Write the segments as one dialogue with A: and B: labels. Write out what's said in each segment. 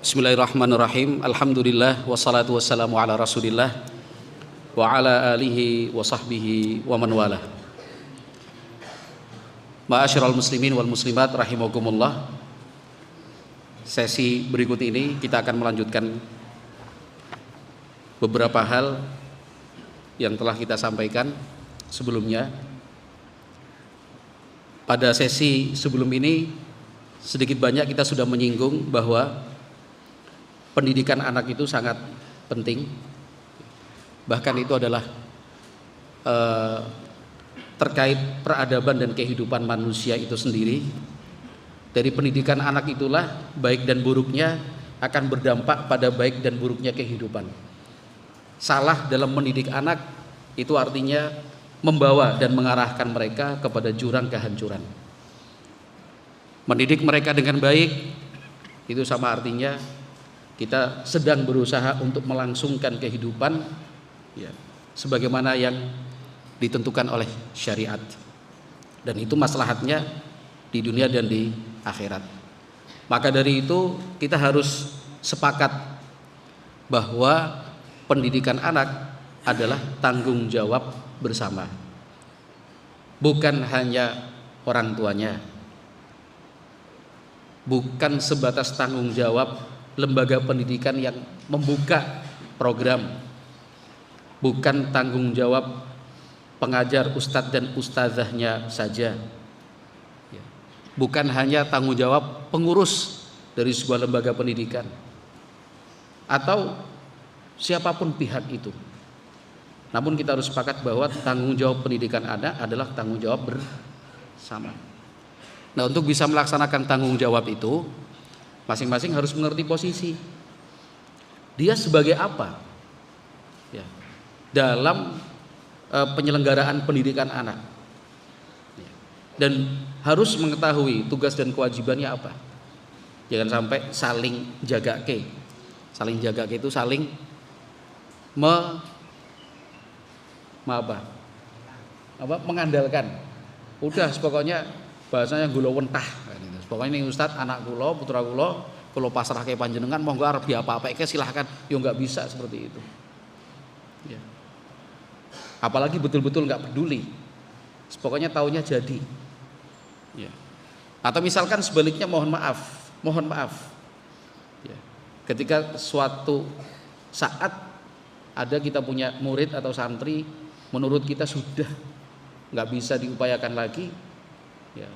A: Bismillahirrahmanirrahim. Alhamdulillah wassalatu wassalamu ala Rasulillah wa ala alihi wa sahbihi wa man walah. Ma'asyiral muslimin wal muslimat rahimakumullah. Sesi berikut ini kita akan melanjutkan beberapa hal yang telah kita sampaikan sebelumnya. Pada sesi sebelum ini sedikit banyak kita sudah menyinggung bahwa pendidikan anak itu sangat penting. Bahkan itu adalah terkait peradaban dan kehidupan manusia itu sendiri. Dari pendidikan anak itulah baik dan buruknya akan berdampak pada baik dan buruknya kehidupan. Salah dalam mendidik anak itu artinya membawa dan mengarahkan mereka kepada jurang kehancuran. Mendidik mereka dengan baik itu sama artinya kita sedang berusaha untuk melangsungkan kehidupan ya, sebagaimana yang ditentukan oleh syariat, dan itu maslahatnya di dunia dan di akhirat. Maka dari itu kita harus sepakat bahwa pendidikan anak adalah tanggung jawab bersama, bukan hanya orang tuanya, bukan sebatas tanggung jawab lembaga pendidikan yang membuka program, bukan tanggung jawab pengajar, ustadz dan ustazahnya saja, bukan hanya tanggung jawab pengurus dari sebuah lembaga pendidikan atau siapapun pihak itu. Namun kita harus sepakat bahwa tanggung jawab pendidikan anak adalah tanggung jawab bersama. Nah, untuk bisa melaksanakan tanggung jawab itu, masing-masing harus mengerti posisi dia sebagai apa ya, dalam penyelenggaraan pendidikan anak ya, dan harus mengetahui tugas dan kewajibannya apa. Jangan sampai saling jagake. Saling jagake itu saling mengandalkan. Udah pokoknya bahasanya gula wentah. Pokoknya ini ustadz anak kula, putra kula pasrahke panjenengan, monggo arep diapa-apaike silahkan. Ya nggak bisa seperti itu. Ya. Apalagi betul-betul nggak peduli. Pokoknya taunya jadi. Ya. Atau misalkan sebaliknya mohon maaf. Ya. Ketika suatu saat ada kita punya murid atau santri, menurut kita sudah nggak bisa diupayakan lagi. Ya.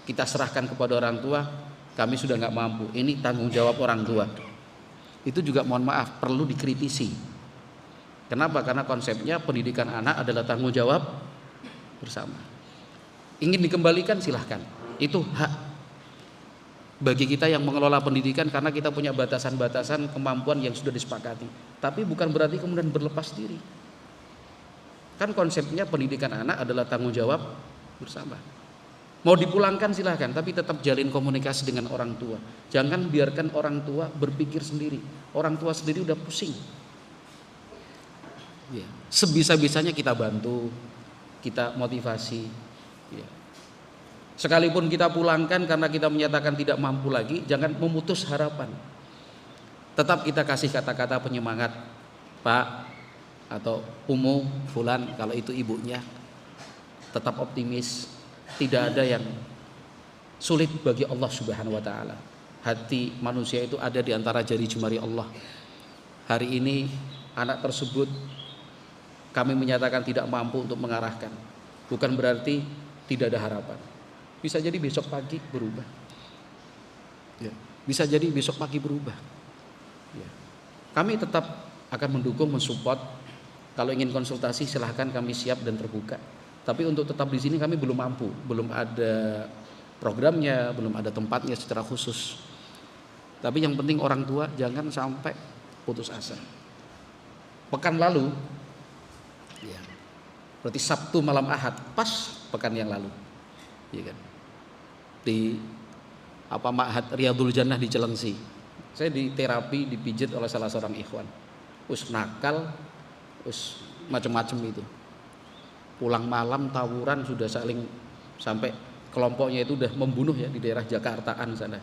A: Kita serahkan kepada orang tua, kami sudah nggak mampu. Ini tanggung jawab orang tua. Itu juga mohon maaf perlu dikritisi. Kenapa? Karena konsepnya pendidikan anak adalah tanggung jawab bersama. Ingin dikembalikan silahkan. Itu hak bagi kita yang mengelola pendidikan karena kita punya batasan-batasan kemampuan yang sudah disepakati. Tapi bukan berarti kemudian berlepas diri. Kan konsepnya pendidikan anak adalah tanggung jawab bersama. Mau dipulangkan silahkan, tapi tetap jalin komunikasi dengan orang tua. Jangan biarkan orang tua berpikir sendiri. Orang tua sendiri udah pusing ya. Sebisa-bisanya kita bantu, kita motivasi ya. Sekalipun kita pulangkan karena kita menyatakan tidak mampu lagi, jangan memutus harapan. Tetap kita kasih kata-kata penyemangat, Pak atau Umu Fulan kalau itu ibunya. Tetap optimis. Tidak ada yang sulit bagi Allah Subhanahu wa taala. Hati manusia itu ada di antara jari jemari Allah. Hari ini anak tersebut kami menyatakan tidak mampu untuk mengarahkan. Bukan berarti tidak ada harapan. Bisa jadi besok pagi berubah. Ya, bisa jadi besok pagi berubah. Ya. Kami tetap akan mendukung, mensupport. Kalau ingin konsultasi silahkan, kami siap dan terbuka. Tapi untuk tetap di sini kami belum mampu, belum ada programnya, belum ada tempatnya secara khusus. Tapi yang penting orang tua jangan sampai putus asa. Pekan lalu, ya, berarti Sabtu malam Ahad, pas pekan yang lalu, ya kan? Di Ma'had Riyadul Jannah di Cilengsi, saya di terapi dipijit oleh salah seorang ikhwan, nakal, macam-macam itu. Pulang malam tawuran sudah saling sampai kelompoknya itu udah membunuh ya di daerah Jakartaan sana.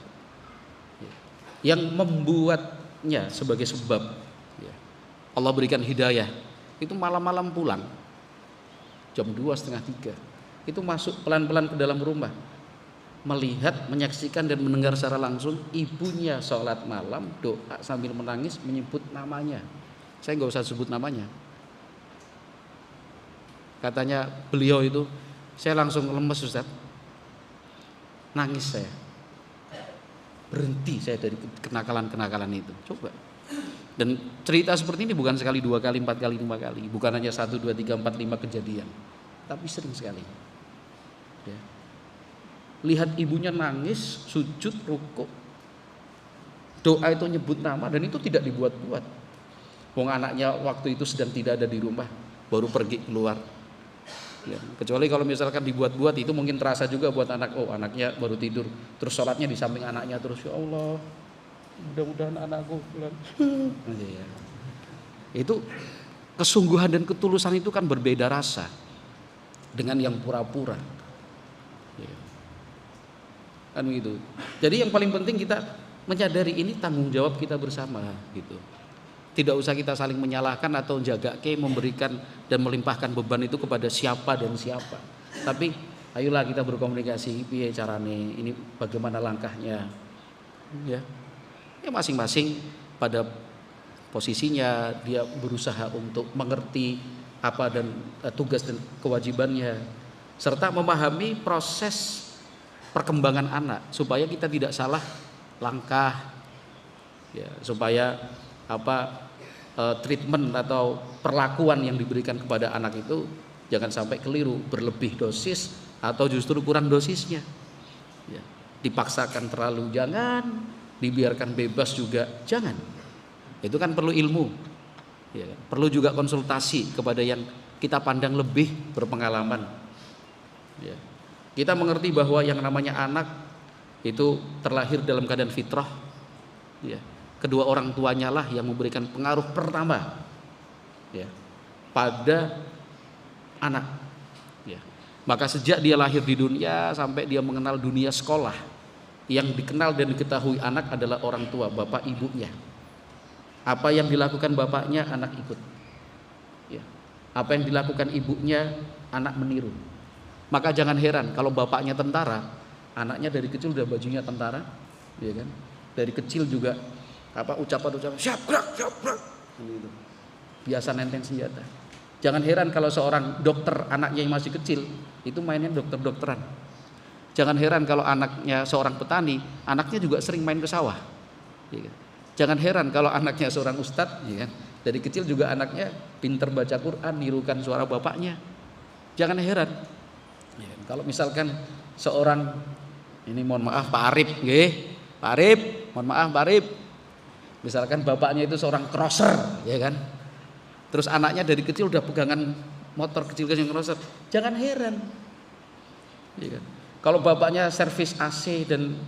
A: yang membuatnya sebagai sebab ya, Allah berikan hidayah, itu malam-malam pulang jam 2 setengah 3, itu masuk pelan-pelan ke dalam rumah, melihat, menyaksikan dan mendengar secara langsung ibunya sholat malam, doa sambil menangis menyebut namanya. Saya nggak usah sebut namanya. Katanya beliau itu, saya langsung lemes Ustaz, nangis saya, berhenti saya dari kenakalan-kenakalan itu. Coba. Dan cerita seperti ini bukan sekali, 2 kali, 4 kali, 5 kali, bukan hanya 1, 2, 3, 4, 5 kejadian, tapi sering sekali. Ya. Lihat ibunya nangis, sujud, rukuk, doa itu nyebut nama, dan itu tidak dibuat-buat. Wong anaknya waktu itu sedang tidak ada di rumah, baru pergi keluar. Ya, kecuali kalau misalkan dibuat-buat, itu mungkin terasa juga buat anak. Oh, anaknya baru tidur, terus sholatnya di samping anaknya terus, ya Allah, mudah-mudahan anakku pulang. Ya. Itu kesungguhan dan ketulusan itu kan berbeda rasa dengan yang pura-pura. Ya. Kan gitu. Jadi yang paling penting kita menyadari ini tanggung jawab kita bersama gitu. Tidak usah kita saling menyalahkan atau jaga memberikan dan melimpahkan beban itu kepada siapa dan siapa. Tapi ayolah kita berkomunikasi, piye carane, ini bagaimana langkahnya. Ya. Ya masing-masing pada posisinya dia berusaha untuk mengerti apa dan tugas dan kewajibannya, serta memahami proses perkembangan anak supaya kita tidak salah langkah, ya, supaya treatment atau perlakuan yang diberikan kepada anak itu jangan sampai keliru, berlebih dosis atau justru kurang dosisnya. Ya, dipaksakan terlalu jangan, dibiarkan bebas juga jangan. Itu kan perlu ilmu, ya, perlu juga konsultasi kepada yang kita pandang lebih berpengalaman. Ya. Kita mengerti bahwa yang namanya anak itu terlahir dalam keadaan fitrah. Ya. Kedua orang tuanya lah yang memberikan pengaruh pertama, ya, pada anak. Ya. Maka sejak dia lahir di dunia sampai dia mengenal dunia sekolah, yang dikenal dan diketahui anak adalah orang tua, bapak ibunya. Apa yang dilakukan bapaknya, anak ikut. Ya. Apa yang dilakukan ibunya, anak meniru. Maka jangan heran kalau bapaknya tentara, anaknya dari kecil udah bajunya tentara, ya kan? Dari kecil juga ucapan siap gerak gitu. Biasa nenteng senjata. Jangan heran kalau seorang dokter anaknya yang masih kecil itu mainnya dokter-dokteran. Jangan heran kalau anaknya seorang petani, anaknya juga sering main ke sawah. Ya kan? Jangan heran kalau anaknya seorang ustadz, ya kan? Dari kecil juga anaknya pinter baca Quran, nirukan suara bapaknya. Jangan heran. Ya, kalau misalkan seorang, ini mohon maaf Pak Arif, Pak Arif, mohon maaf Pak Arif. Misalkan bapaknya itu seorang crosser, ya kan? Terus anaknya dari kecil udah pegangan motor kecil-kecil yang crosser, jangan heran. Ya kan? Kalau bapaknya servis AC dan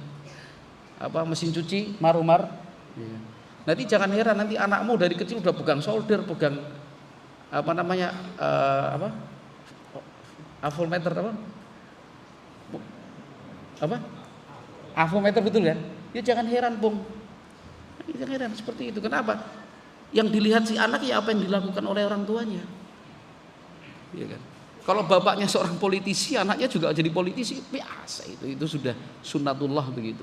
A: mesin cuci marumar, ya. Nanti jangan heran nanti anakmu dari kecil udah pegang solder, pegang avometer avometer, betul kan? Ya jangan heran Bung. Jangan heran seperti itu. Kenapa? Yang dilihat si anak ya apa yang dilakukan oleh orang tuanya. Ya kan? Kalau bapaknya seorang politisi, anaknya juga jadi politisi, biasa itu sudah sunnatullah begitu.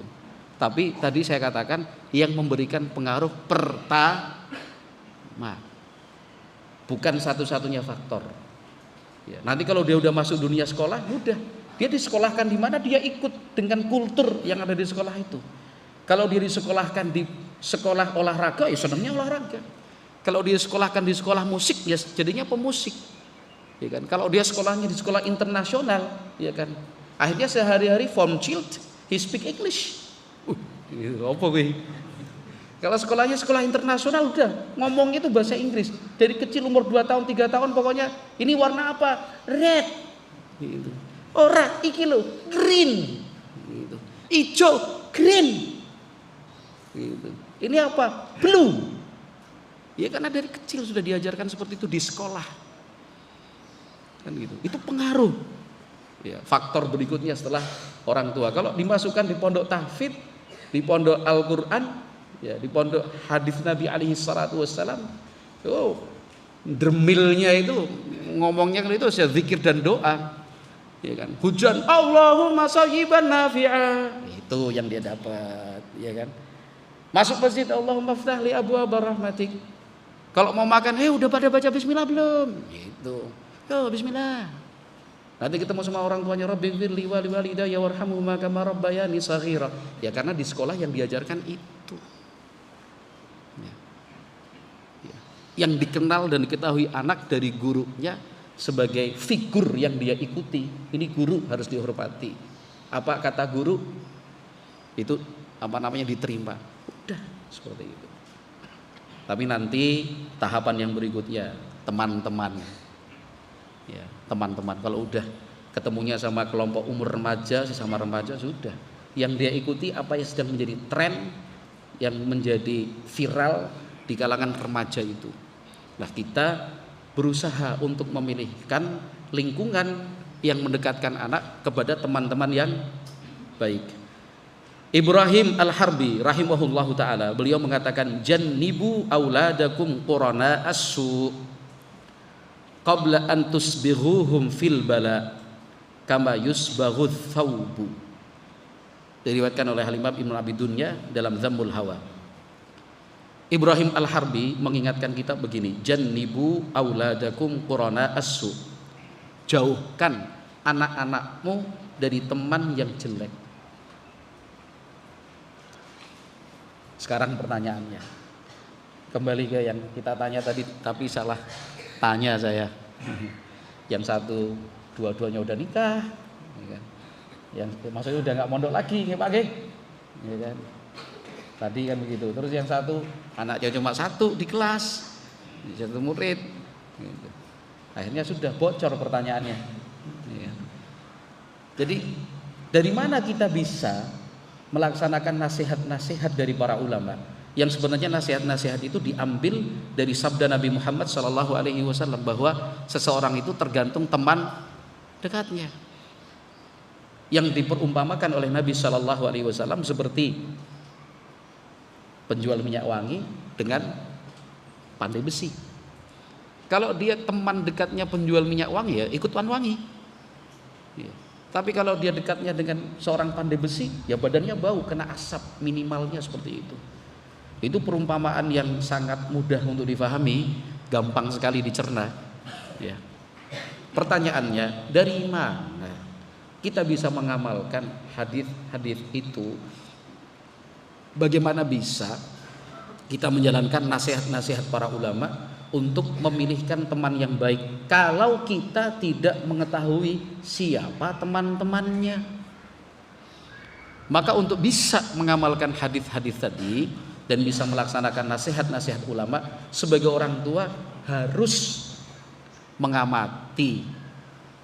A: Tapi tadi saya katakan yang memberikan pengaruh pertama, bukan satu-satunya faktor. Ya, nanti kalau dia udah masuk dunia sekolah, udah dia disekolahkan di mana dia ikut dengan kultur yang ada di sekolah itu. Kalau dia disekolahkan di sekolah olahraga, ya senangnya olahraga. Kalau dia sekolahkan di sekolah musik, ya jadinya pemusik. Ya kan? Kalau dia sekolahnya di sekolah internasional, ya kan? Akhirnya sehari-hari form child, he speak English. Apa weh? Kalau sekolahnya sekolah internasional udah ngomongnya itu bahasa Inggris. Dari kecil umur 2 tahun, 3 tahun pokoknya ini warna apa? Red. Gitu. Ora iki lho, green. Gitu. Ijo, green. Gitu. Ini apa? Blue. Ya karena dari kecil sudah diajarkan seperti itu di sekolah. Kan gitu. Itu pengaruh. Ya, faktor berikutnya setelah orang tua. Kalau dimasukkan di pondok tahfidz, di pondok Al-Qur'an, Ya, di pondok hadis Nabi alaihi salatu wassalam, oh, dermilnya itu ngomongnya itu zikir dan doa. Ya kan? Hujan Allahumma sayyiban nafi'a. Itu yang dia dapat, ya kan? Masuk masjid Allahumma ftah li abwaaba rahmatik. Kalau mau makan, udah pada baca bismillah belum? Gitu. Yo, bismillah. Nanti ketemu sama orang tuanya, Rabbighfirli wa liwalidayya warhamhuma kama rabbayani shaghira. Ya karena di sekolah yang diajarkan itu. Ya. Ya. Yang dikenal dan diketahui anak dari gurunya sebagai figur yang dia ikuti. Ini guru harus dihormati. Apa kata guru? Itu diterima. Udah seperti itu. Tapi nanti tahapan yang berikutnya, teman-teman. Ya, teman-teman kalau udah ketemunya sama kelompok umur remaja, sesama remaja sudah. Yang dia ikuti apa yang sedang menjadi tren, yang menjadi viral di kalangan remaja itu. Nah, kita berusaha untuk memilihkan lingkungan yang mendekatkan anak kepada teman-teman yang baik. Ibrahim Al-Harbi rahimahullahu taala, beliau mengatakan jannibu auladakum qurana as-su qabla an tusbighuhum fil bala kama yusbaghudz thawbu. Diriwayatkan oleh Imam Ibnu Abi Dunya dalam Dzammul Hawa. Ibrahim Al-Harbi mengingatkan kita begini, jannibu auladakum qurana as-su. Jauhkan anak-anakmu dari teman yang jelek. Sekarang pertanyaannya, kembali ke yang kita tanya tadi tapi salah tanya saya. Yang satu dua-duanya udah nikah, ya kan? Yang maksudnya udah nggak mondok lagi, ya Pak, ya kan? Tadi kan begitu. Terus yang satu anaknya cuma satu di kelas, satu murid. Gitu. Akhirnya sudah bocor pertanyaannya. Ya. Jadi dari mana kita bisa melaksanakan nasihat-nasihat dari para ulama? Yang sebenarnya nasihat-nasihat itu diambil dari sabda Nabi Muhammad SAW bahwa seseorang itu tergantung teman dekatnya. Yang diperumpamakan oleh Nabi SAW seperti penjual minyak wangi dengan pandai besi. Kalau dia teman dekatnya penjual minyak wangi, ya ikutan wangi. Ya. Tapi kalau dia dekatnya dengan seorang pandai besi, ya badannya bau, kena asap, minimalnya seperti itu. Itu perumpamaan yang sangat mudah untuk difahami, gampang sekali dicerna. Ya. Pertanyaannya, dari mana kita bisa mengamalkan hadis-hadis itu? Bagaimana bisa kita menjalankan nasihat-nasihat para ulama untuk memilihkan teman yang baik kalau kita tidak mengetahui siapa teman-temannya? Maka untuk bisa mengamalkan hadis-hadis tadi dan bisa melaksanakan nasihat-nasihat ulama, sebagai orang tua harus mengamati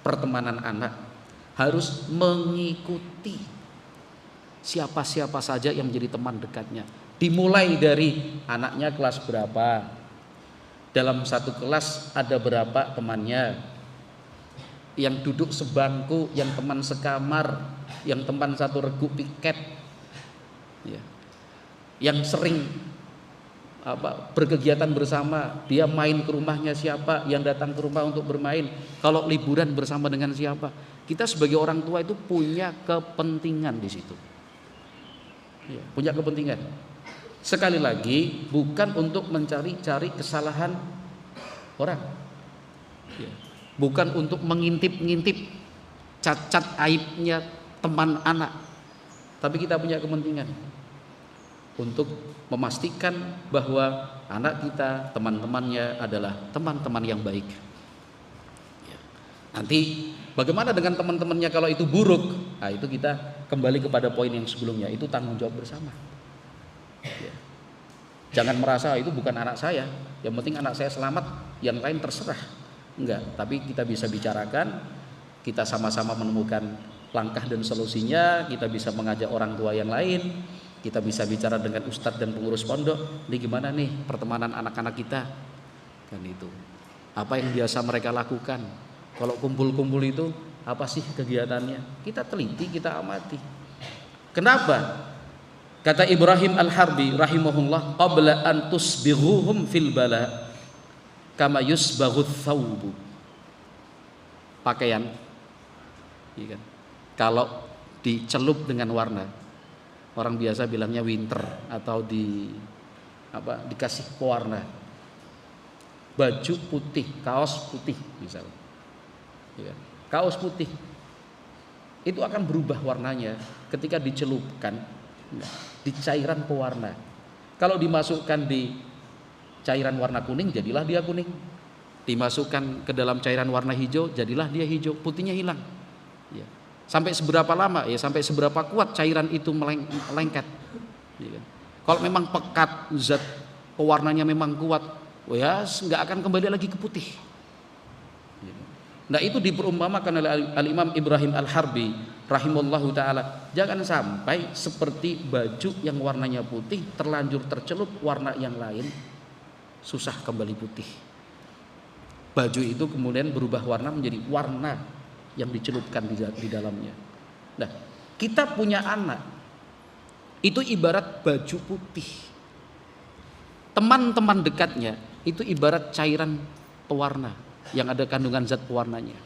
A: pertemanan anak, harus mengikuti siapa-siapa saja yang menjadi teman dekatnya. Dimulai dari anaknya kelas berapa, dalam satu kelas ada berapa temannya, yang duduk sebangku, yang teman sekamar, yang teman satu regu piket, ya, yang sering berkegiatan bersama, dia main ke rumahnya siapa, yang datang ke rumah untuk bermain, kalau liburan bersama dengan siapa. Kita sebagai orang tua itu punya kepentingan di situ, ya, punya kepentingan. Sekali lagi, bukan untuk mencari-cari kesalahan orang, ya, bukan untuk mengintip-ngintip cacat aibnya teman anak, tapi kita punya kepentingan untuk memastikan bahwa anak kita, teman-temannya adalah teman-teman yang baik. Ya. Nanti bagaimana dengan teman-temannya kalau itu buruk? Nah, itu kita kembali kepada poin yang sebelumnya, itu tanggung jawab bersama. Ya. Jangan merasa itu bukan anak saya, yang penting anak saya selamat, yang lain terserah. Enggak, tapi kita bisa bicarakan, kita sama-sama menemukan langkah dan solusinya, kita bisa mengajak orang tua yang lain, kita bisa bicara dengan ustadz dan pengurus pondok, ini gimana nih pertemanan anak-anak kita, kan itu. Apa yang biasa mereka lakukan? Kalau kumpul-kumpul itu apa sih kegiatannya? Kita teliti, kita amati. Kenapa? Kata Ibrahim Al-Harbi rahimahullah, qabla an tusbighuhum fil bala kama yusbaghu thawbu. Pakaian, iya kan? Kalau dicelup dengan warna, orang biasa bilangnya winter atau dikasih pewarna. Baju putih, kaos putih misalnya, iya kan? Kaos putih itu akan berubah warnanya ketika dicelupkan di cairan pewarna. Kalau dimasukkan di cairan warna kuning, jadilah dia kuning. Dimasukkan ke dalam cairan warna hijau, jadilah dia hijau, putihnya hilang. Ya. Sampai seberapa lama? Ya sampai seberapa kuat cairan itu melengket. Ya. Kalau memang pekat, zat pewarnanya memang kuat, ya nggak akan kembali lagi ke putih. Ya. Nah itu diperumpamakan oleh Al-Imam Ibrahim Al-Harbi rahimahullahu ta'ala, jangan sampai seperti baju yang warnanya putih terlanjur tercelup warna yang lain, susah kembali putih. Baju itu kemudian berubah warna menjadi warna yang dicelupkan di dalamnya. Nah, kita punya anak itu ibarat baju putih. Teman-teman dekatnya itu ibarat cairan pewarna yang ada kandungan zat pewarnanya.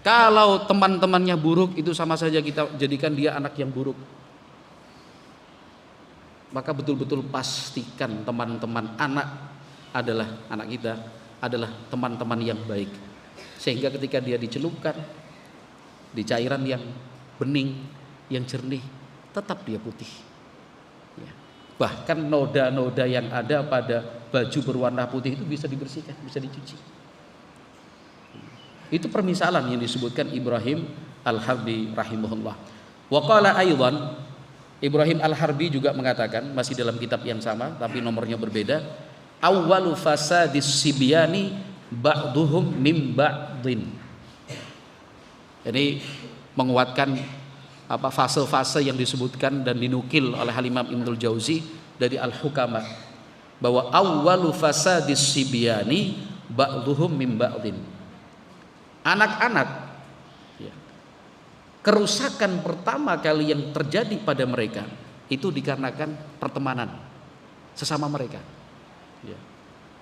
A: Kalau teman-temannya buruk, itu sama saja kita jadikan dia anak yang buruk. Maka betul-betul pastikan teman-teman anak kita adalah teman-teman yang baik. Sehingga ketika dia dicelupkan di cairan yang bening, yang jernih, tetap dia putih. Ya. Bahkan noda-noda yang ada pada baju berwarna putih itu bisa dibersihkan, bisa dicuci. Itu permisalan yang disebutkan Ibrahim Al-Harbi rahimahullah. Wa qala aidan, Ibrahim Al-Harbi juga mengatakan, masih dalam kitab yang sama tapi nomornya berbeda, awwalu fasadis sibyani ba'duhum mim ba'din. Jadi menguatkan fase-fase yang disebutkan dan dinukil oleh Al-Imam Ibnul Jauzi dari Al-Hukama, bahwa awwalu fasadis sibyani ba'duhum mim ba'din. Anak-anak, ya, kerusakan pertama kali yang terjadi pada mereka itu dikarenakan pertemanan sesama mereka. Ya.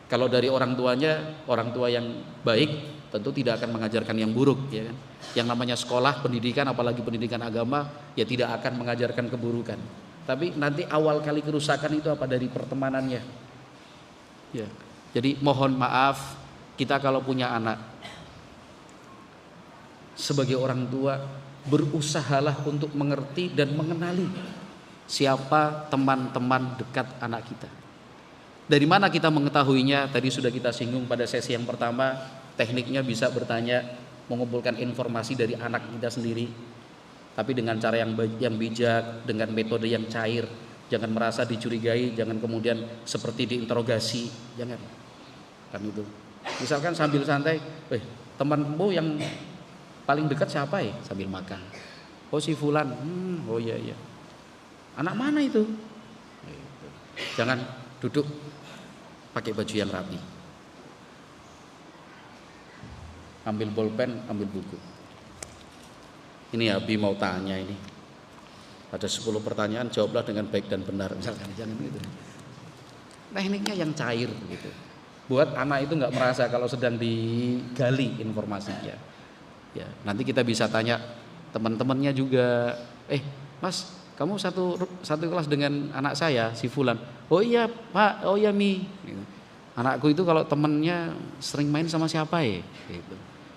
A: Kalau dari orang tuanya, orang tua yang baik tentu tidak akan mengajarkan yang buruk, ya kan? Yang namanya sekolah, pendidikan, apalagi pendidikan agama, ya tidak akan mengajarkan keburukan. Tapi nanti awal kali kerusakan itu apa? Dari pertemanannya. Ya. Jadi mohon maaf, kita kalau punya anak, sebagai orang tua berusahalah untuk mengerti dan mengenali siapa teman-teman dekat anak kita. Dari mana kita mengetahuinya? Tadi sudah kita singgung pada sesi yang pertama, tekniknya bisa bertanya, mengumpulkan informasi dari anak kita sendiri, tapi dengan cara yang bijak, dengan metode yang cair. Jangan merasa dicurigai, jangan kemudian seperti diinterogasi, jangan. Kan itu. Misalkan sambil santai, temanmu yang paling dekat siapa ya? Sambil makan. Oh si fulan. Oh iya. Anak mana itu? Jangan duduk pakai baju yang rapi. Ambil bolpen, ambil buku. Ini Abi mau tanya ini. Ada 10 pertanyaan, jawablah dengan baik dan benar. Misalkan jangan gitu. Tekniknya yang cair gitu. Buat anak itu nggak merasa kalau sedang digali informasinya. Ya, nanti kita bisa tanya teman-temannya juga, Mas, kamu satu kelas dengan anak saya, si Fulan. Oh iya Pak, oh iya Mi. Gitu. Anakku itu kalau temennya sering main sama siapa ya? Gitu.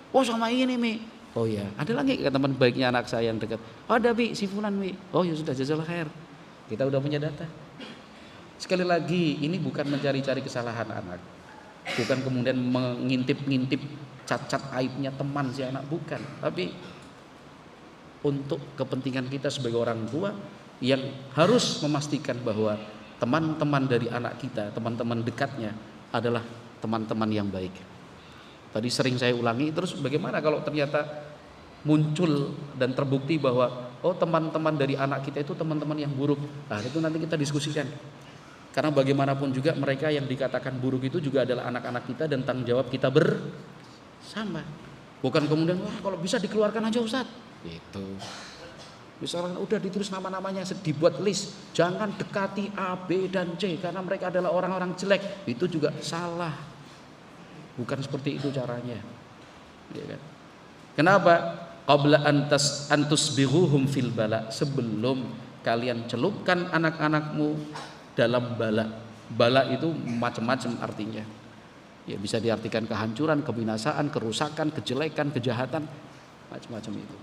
A: Oh sama ini Mi. Oh iya, ada lagi teman baiknya anak saya yang dekat. Oh ada Mi, si Fulan Mi. Oh ya sudah, jazakallahu khair. Kita udah punya data. Sekali lagi, ini bukan mencari-cari kesalahan anak, bukan kemudian mengintip-ngintip cacat aibnya teman si anak, bukan, tapi untuk kepentingan kita sebagai orang tua yang harus memastikan bahwa teman-teman dari anak kita, teman-teman dekatnya adalah teman-teman yang baik. Tadi sering saya ulangi, terus bagaimana kalau ternyata muncul dan terbukti bahwa teman-teman dari anak kita itu teman-teman yang buruk. Nah itu nanti kita diskusikan, karena bagaimanapun juga mereka yang dikatakan buruk itu juga adalah anak-anak kita dan tanggung jawab kita bersama. Bukan kemudian kalau bisa dikeluarkan aja Ustaz gitu. Misalkan udah ditulis nama-namanya, dibuat list, jangan dekati A, B, dan C karena mereka adalah orang-orang jelek. Itu juga salah. Bukan seperti itu caranya. Ya kan? Kenapa? Qabla antusbighuhum fil bala, sebelum kalian celupkan anak-anakmu dalam bala. Bala itu macam-macam artinya. Ya, bisa diartikan kehancuran, kebinasaan, kerusakan, kejelekan, kejahatan, macam-macam itu.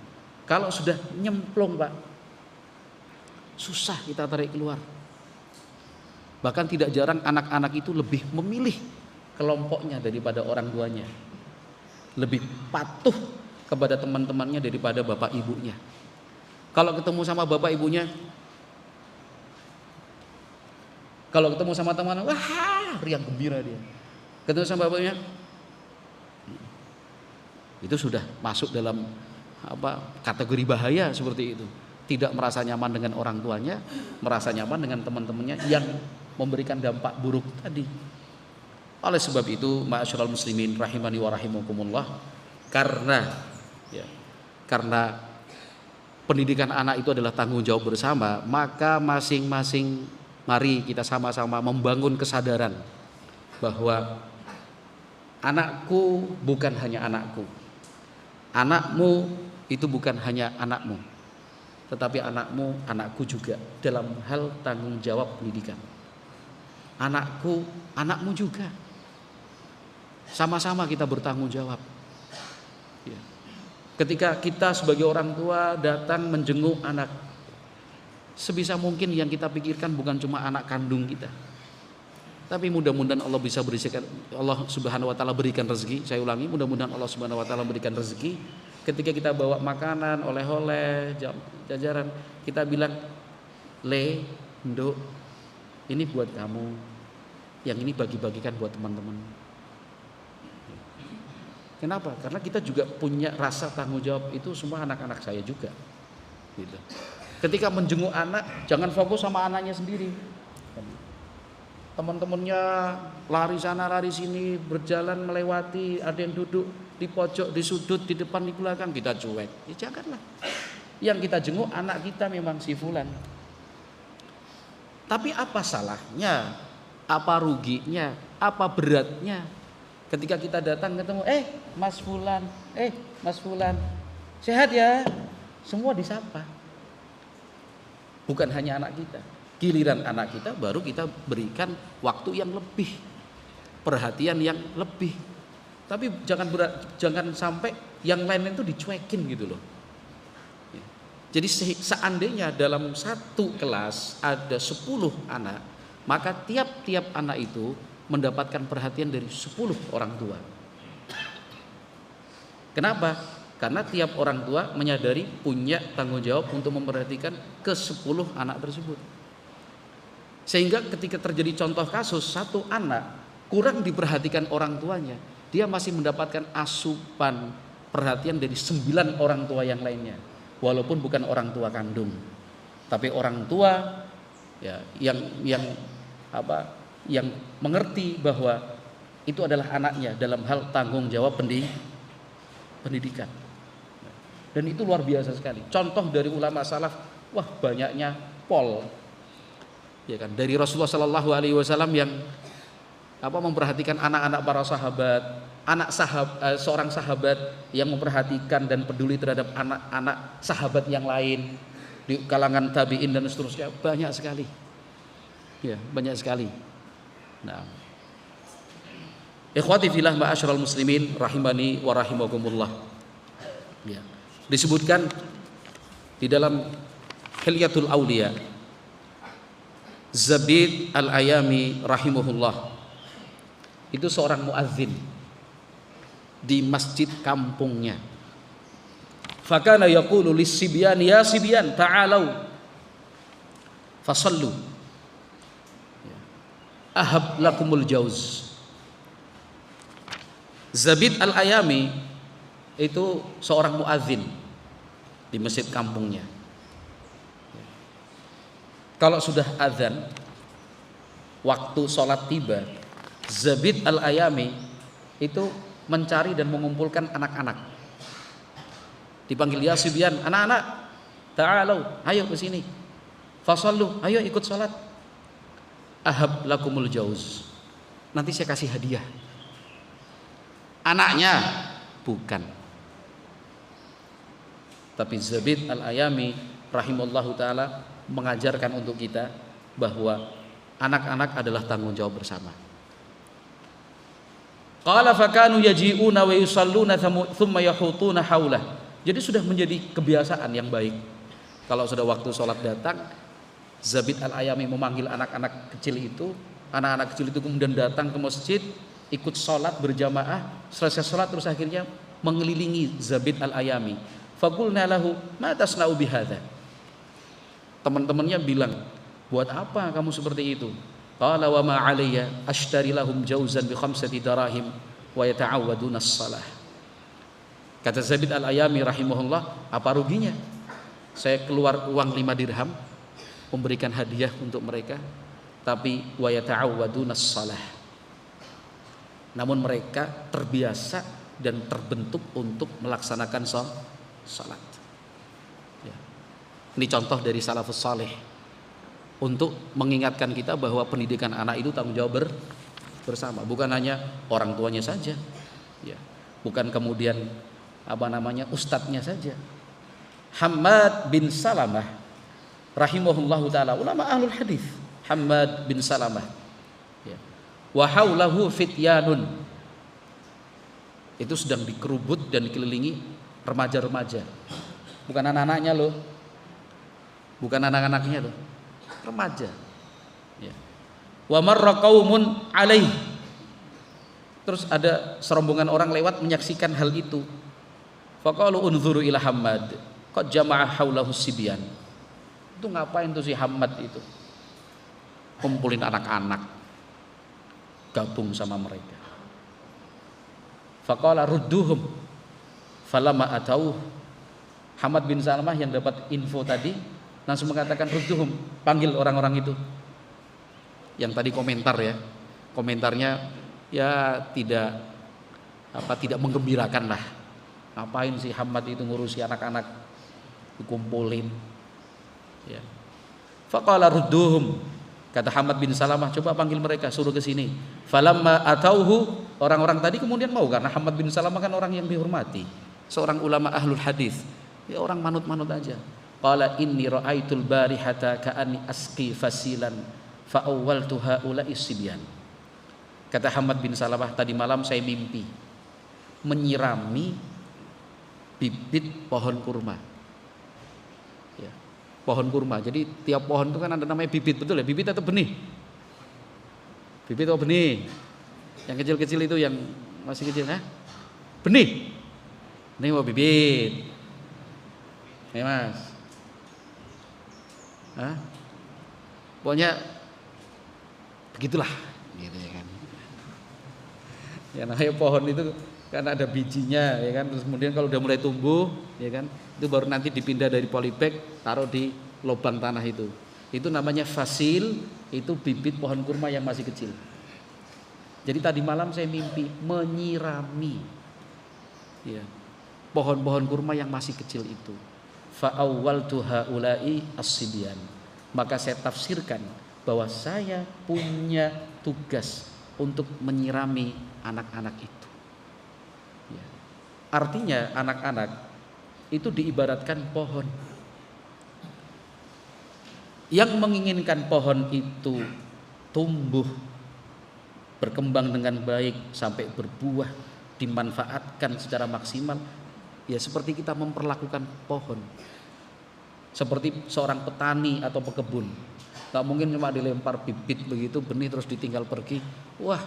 A: Kalau sudah nyemplung, Pak, susah kita tarik keluar. Bahkan tidak jarang anak-anak itu lebih memilih kelompoknya daripada orang tuanya. Lebih patuh kepada teman-temannya daripada bapak ibunya. Kalau ketemu sama bapak ibunya, kalau ketemu sama teman, wah, riang gembira dia. Ketemu sama bapaknya, itu sudah masuk dalam kategori bahaya seperti itu. Tidak merasa nyaman dengan orang tuanya, merasa nyaman dengan teman-temannya yang memberikan dampak buruk tadi. Oleh sebab itu, ma'asyiral muslimin rahimani wa rahimakumullah, karena pendidikan anak itu adalah tanggung jawab bersama, maka masing-masing mari kita sama-sama membangun kesadaran bahwa anakku bukan hanya anakku. Anakmu itu bukan hanya anakmu, tetapi anakmu, anakku juga dalam hal tanggung jawab pendidikan. Anakku, anakmu juga. Sama-sama kita bertanggung jawab. Ya. Ketika kita sebagai orang tua datang menjenguk anak, sebisa mungkin yang kita pikirkan bukan cuma anak kandung kita, tapi mudah-mudahan Allah bisa berikan, Allah Subhanahu wa taala berikan rezeki. Saya ulangi, mudah-mudahan Allah Subhanahu wa taala berikan rezeki. Ketika kita bawa makanan, oleh-oleh, jajaran, kita bilang, "Le, Nduk, ini buat kamu. Yang ini bagi-bagikan buat teman-teman." Kenapa? Karena kita juga punya rasa tanggung jawab, itu semua anak-anak saya juga. Gitu. Ketika menjenguk anak, jangan fokus sama anaknya sendiri. Teman-temannya lari sana lari sini, berjalan melewati, ada yang duduk di pojok, di sudut, di depan, di belakang, kita cuek. Ya janganlah. Yang kita jenguk anak kita memang si fulan. Tapi apa salahnya? Apa ruginya? Apa beratnya? Ketika kita datang ketemu, Mas Fulan, Mas Fulan, sehat ya? Semua disapa. Bukan hanya anak kita. Giliran anak kita baru kita berikan waktu yang lebih, perhatian yang lebih. Tapi jangan sampai yang lain itu dicuekin gitu loh. Jadi seandainya dalam satu kelas ada 10 anak, maka tiap-tiap anak itu mendapatkan perhatian dari 10 orang tua. Kenapa? Karena tiap orang tua menyadari punya tanggung jawab untuk memperhatikan ke 10 anak tersebut. Sehingga ketika terjadi contoh kasus satu anak kurang diperhatikan orang tuanya, dia masih mendapatkan asupan perhatian dari 9 orang tua yang lainnya, walaupun bukan orang tua kandung, tapi orang tua ya yang mengerti bahwa itu adalah anaknya dalam hal tanggung jawab pendidikan. Dan itu luar biasa sekali. Contoh dari ulama salaf, wah banyaknya pol. Ya kan, dari Rasulullah Shallallahu Alaihi Wasallam yang memperhatikan anak-anak para sahabat, seorang sahabat yang memperhatikan dan peduli terhadap anak-anak sahabat yang lain di kalangan tabiin dan seterusnya, banyak sekali. Ya, banyak sekali. Nah, ikhwati fillah ma'asyiral muslimin rahimani wa rahimakumullah. Ya, disebutkan di dalam Hilyatul Auliya, Zabid Al-Ayami rahimahullah, itu seorang muadzin di masjid kampungnya. Fakana yaqulu lis-sibyan, ya sibyan ta'alu fasallu ahab lakumul jauz. Zabid Al-Ayami itu seorang muadzin di masjid kampungnya. Kalau sudah azan, waktu sholat tiba, Zabid Al-Ayami itu mencari dan mengumpulkan anak-anak. Dipanggil ya sibyan, anak-anak, ta'alu, ayo ke sini. Fasallu, ayo ikut salat. Ahab lakumul jauz. Nanti saya kasih hadiah. Anaknya bukan. Tapi Zabid al-Ayami rahimallahu taala mengajarkan untuk kita bahwa anak-anak adalah tanggung jawab bersama. Qala fakanu yaji'una wa yusalluna thumma yahutuna haulah. Jadi sudah menjadi kebiasaan yang baik. Kalau sudah waktu sholat datang, Zabid al-Ayami memanggil anak-anak kecil itu. Anak-anak kecil itu kemudian datang ke masjid, ikut sholat berjamaah. Selesai sholat terus akhirnya mengelilingi Zabid al-Ayami. Faqulna lahu ma tasna'u bihadza. Teman-temannya bilang, buat apa kamu seperti itu? Qala wa ma 'alayya ashtari lahum jawzan bi 5 dirahim wa yata'awwaduna as-shalah. Kata Zabid al-Ayami rahimahullah, apa ruginya saya keluar uang 5 dirham memberikan hadiah untuk mereka, tapi wa yata'awwaduna as-shalah. Namun mereka terbiasa dan terbentuk untuk melaksanakan salat. Ya. Ini contoh dari salafus saleh untuk mengingatkan kita bahwa pendidikan anak itu tanggung jawab bersama, bukan hanya orang tuanya saja, ya, bukan kemudian ustadznya saja. Hammad bin Salamah rahimahullahu taala, ulama ahlul hadis, Hammad bin Salamah, ya, wa haulahu fityanun, itu sedang dikerubut dan dikelilingi remaja-remaja, bukan anak-anaknya loh, bukan anak-anaknya loh, remaja. Ya. Wa marra qaumun alaih, terus ada serombongan orang lewat menyaksikan hal itu. Faqalu unzuru ila Hammad qad jama'a haulahu sibyan. Itu ngapain tuh si Hammad itu? Kumpulin anak-anak gabung sama mereka. Faqala rudduhum falamma atau. Hammad bin Salamah yang dapat info tadi langsung mengatakan rudduhum, panggil orang-orang itu. Yang tadi komentar ya. Komentarnya ya tidak menggembirakan lah. Ngapain sih Hammad itu ngurusi anak-anak dikumpulin, ya. Faqala rudduhum, kata Hammad bin Salamah, coba panggil mereka, suruh ke sini. Falamma atauhu, orang-orang tadi kemudian mau, karena Hammad bin Salamah kan orang yang dihormati, seorang ulama ahlul hadis, ya orang manut-manut aja. Qala inni ra'aitul barihata ka'anni asqi fasilan fa awwaltu haula'i sibyan. Kata Hammad bin Salamah, tadi malam saya mimpi menyirami bibit pohon kurma, ya, pohon kurma. Jadi tiap pohon itu kan ada namanya bibit, betul ya? Bibit atau benih? Bibit atau benih? Yang kecil-kecil itu yang masih kecil, ya? Benih. Ini mau bibit, ya mas. Hah? Pokoknya begitulah, gitu ya kan. Ya namanya pohon itu kan ada bijinya, ya kan, terus kemudian kalau udah mulai tumbuh, ya kan, itu baru nanti dipindah dari polybag taruh di lubang tanah itu namanya fasil, itu bibit pohon kurma yang masih kecil. Jadi tadi malam saya mimpi menyirami, ya, pohon-pohon kurma yang masih kecil itu. Fa awwaltu haula'i as-sibyan, maka saya tafsirkan bahwa saya punya tugas untuk menyirami anak-anak itu. Artinya anak-anak itu diibaratkan pohon yang menginginkan pohon itu tumbuh, berkembang dengan baik sampai berbuah, dimanfaatkan secara maksimal. Ya seperti kita memperlakukan pohon, seperti seorang petani atau pekebun. Gak mungkin cuma dilempar bibit begitu, benih terus ditinggal pergi. Wah,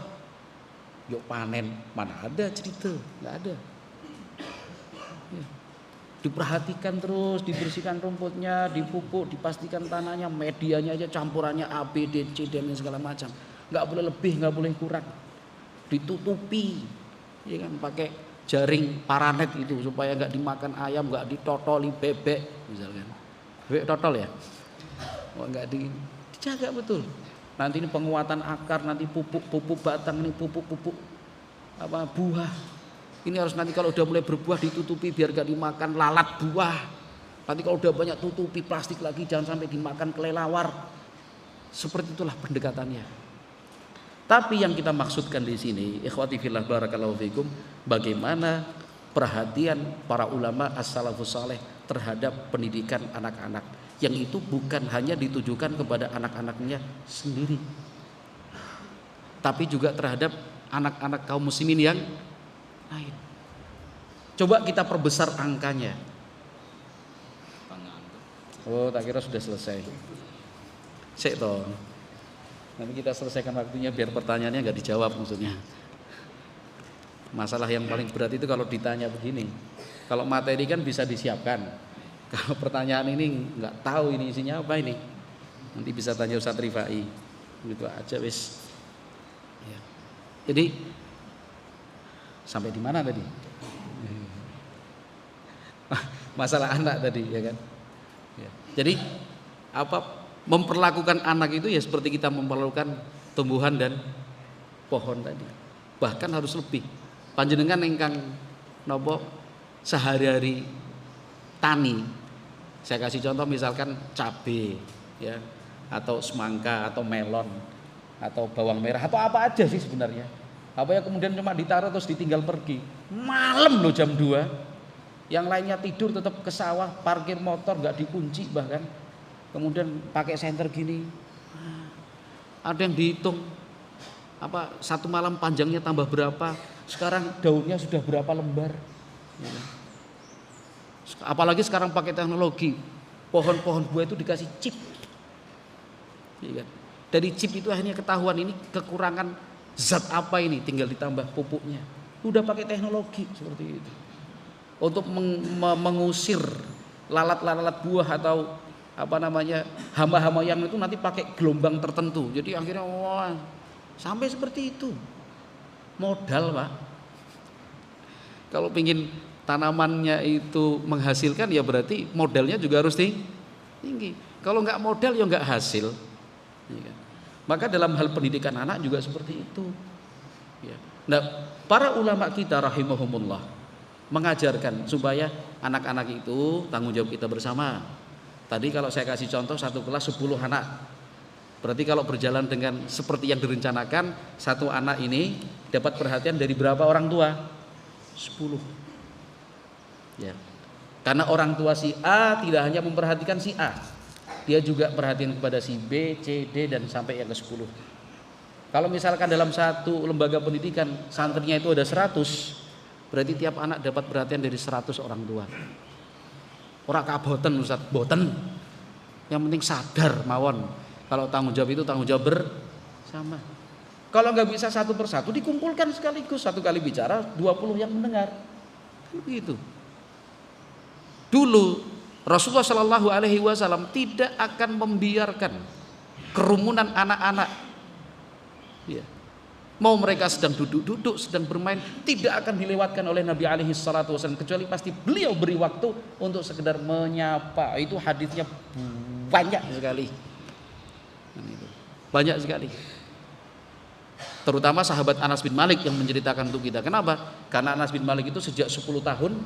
A: yuk panen, mana ada cerita, gak ada. Ya. Diperhatikan terus, dibersihkan rumputnya, dipupuk, dipastikan tanahnya, medianya aja campurannya A, B, D, C dan segala macam. Nggak boleh lebih, nggak boleh kurang. Ditutupi, ya kan, pakai jaring paranet itu supaya nggak dimakan ayam, nggak ditotoli bebek, misalkan. Bebek totol ya, nggak dijaga betul. Nanti ini penguatan akar, nanti pupuk batang, ini pupuk buah. Ini harus nanti kalau udah mulai berbuah ditutupi biar gak dimakan lalat buah. Nanti kalau udah banyak tutupi plastik lagi, jangan sampai dimakan kelelawar. Seperti itulah pendekatannya. Tapi yang kita maksudkan di sini, ikhwati fillah barakallahu fikum, bagaimana perhatian para ulama as-salafus saleh terhadap pendidikan anak-anak, yang itu bukan hanya ditujukan kepada anak-anaknya sendiri, tapi juga terhadap anak-anak kaum muslimin yang lain. Coba kita perbesar angkanya. Oh, tak kira sudah selesai. Sik toh. Nanti kita selesaikan waktunya biar pertanyaannya nggak dijawab maksudnya. Masalah yang paling berat itu kalau ditanya begini. Kalau materi kan bisa disiapkan. Kalau pertanyaan ini nggak tahu ini isinya apa ini. Nanti bisa tanya Ustaz Rifai. Gitu aja wis. Ya. Jadi sampai di mana tadi? Masalah anak tadi ya kan. Ya. Jadi memperlakukan anak itu ya seperti kita memperlakukan tumbuhan dan pohon tadi. Bahkan harus lebih. Panjenengan ingkang napa sehari-hari tani. Saya kasih contoh misalkan cabai ya, atau semangka atau melon atau bawang merah atau apa aja sih sebenarnya. Apa yang kemudian cuma ditaruh terus ditinggal pergi. Malam loh jam 2. Yang lainnya tidur tetap ke sawah, parkir motor nggak dikunci bahkan. Kemudian pakai senter gini. Ada yang dihitung satu malam panjangnya tambah berapa. Sekarang daunnya sudah berapa lembar. Apalagi sekarang pakai teknologi. Pohon-pohon buah itu dikasih chip. Dari chip itu akhirnya ketahuan ini kekurangan zat apa ini, tinggal ditambah pupuknya. Udah pakai teknologi seperti itu. Untuk mengusir lalat-lalat buah atau hama-hama yang itu nanti pakai gelombang tertentu. Jadi akhirnya sampai seperti itu. Modal, Pak. Kalau pingin tanamannya itu menghasilkan ya berarti modalnya juga harus tinggi. Kalau nggak modal ya nggak hasil. Maka dalam hal pendidikan anak juga seperti itu. Nah, para ulama kita rahimahumullah mengajarkan supaya anak-anak itu tanggung jawab kita bersama. Tadi kalau saya kasih contoh satu kelas 10 anak. Berarti kalau berjalan dengan seperti yang direncanakan, satu anak ini dapat perhatian dari berapa orang tua? 10. Ya. Karena orang tua si A tidak hanya memperhatikan si A, dia juga perhatian kepada si B, C, D dan sampai yang ke-10. Kalau misalkan dalam satu lembaga pendidikan santrinya itu ada 100, berarti tiap anak dapat perhatian dari 100 orang tua. Ora kaboten Ustaz, boten. Yang penting sadar mawon. Kalau tanggung jawab itu tanggung jawab bersama. Kalau nggak bisa satu persatu dikumpulkan sekaligus, satu kali bicara 20 yang mendengar. Begitu. Dulu Rasulullah Shallallahu Alaihi Wasallam tidak akan membiarkan kerumunan anak-anak. Ya. Mau mereka sedang duduk-duduk, sedang bermain, tidak akan dilewatkan oleh Nabi alaihi salatu wasallam, kecuali pasti beliau beri waktu untuk sekedar menyapa. Itu hadisnya banyak sekali. Banyak sekali. Terutama sahabat Anas bin Malik yang menceritakan untuk kita. Kenapa? Karena Anas bin Malik itu sejak 10 tahun,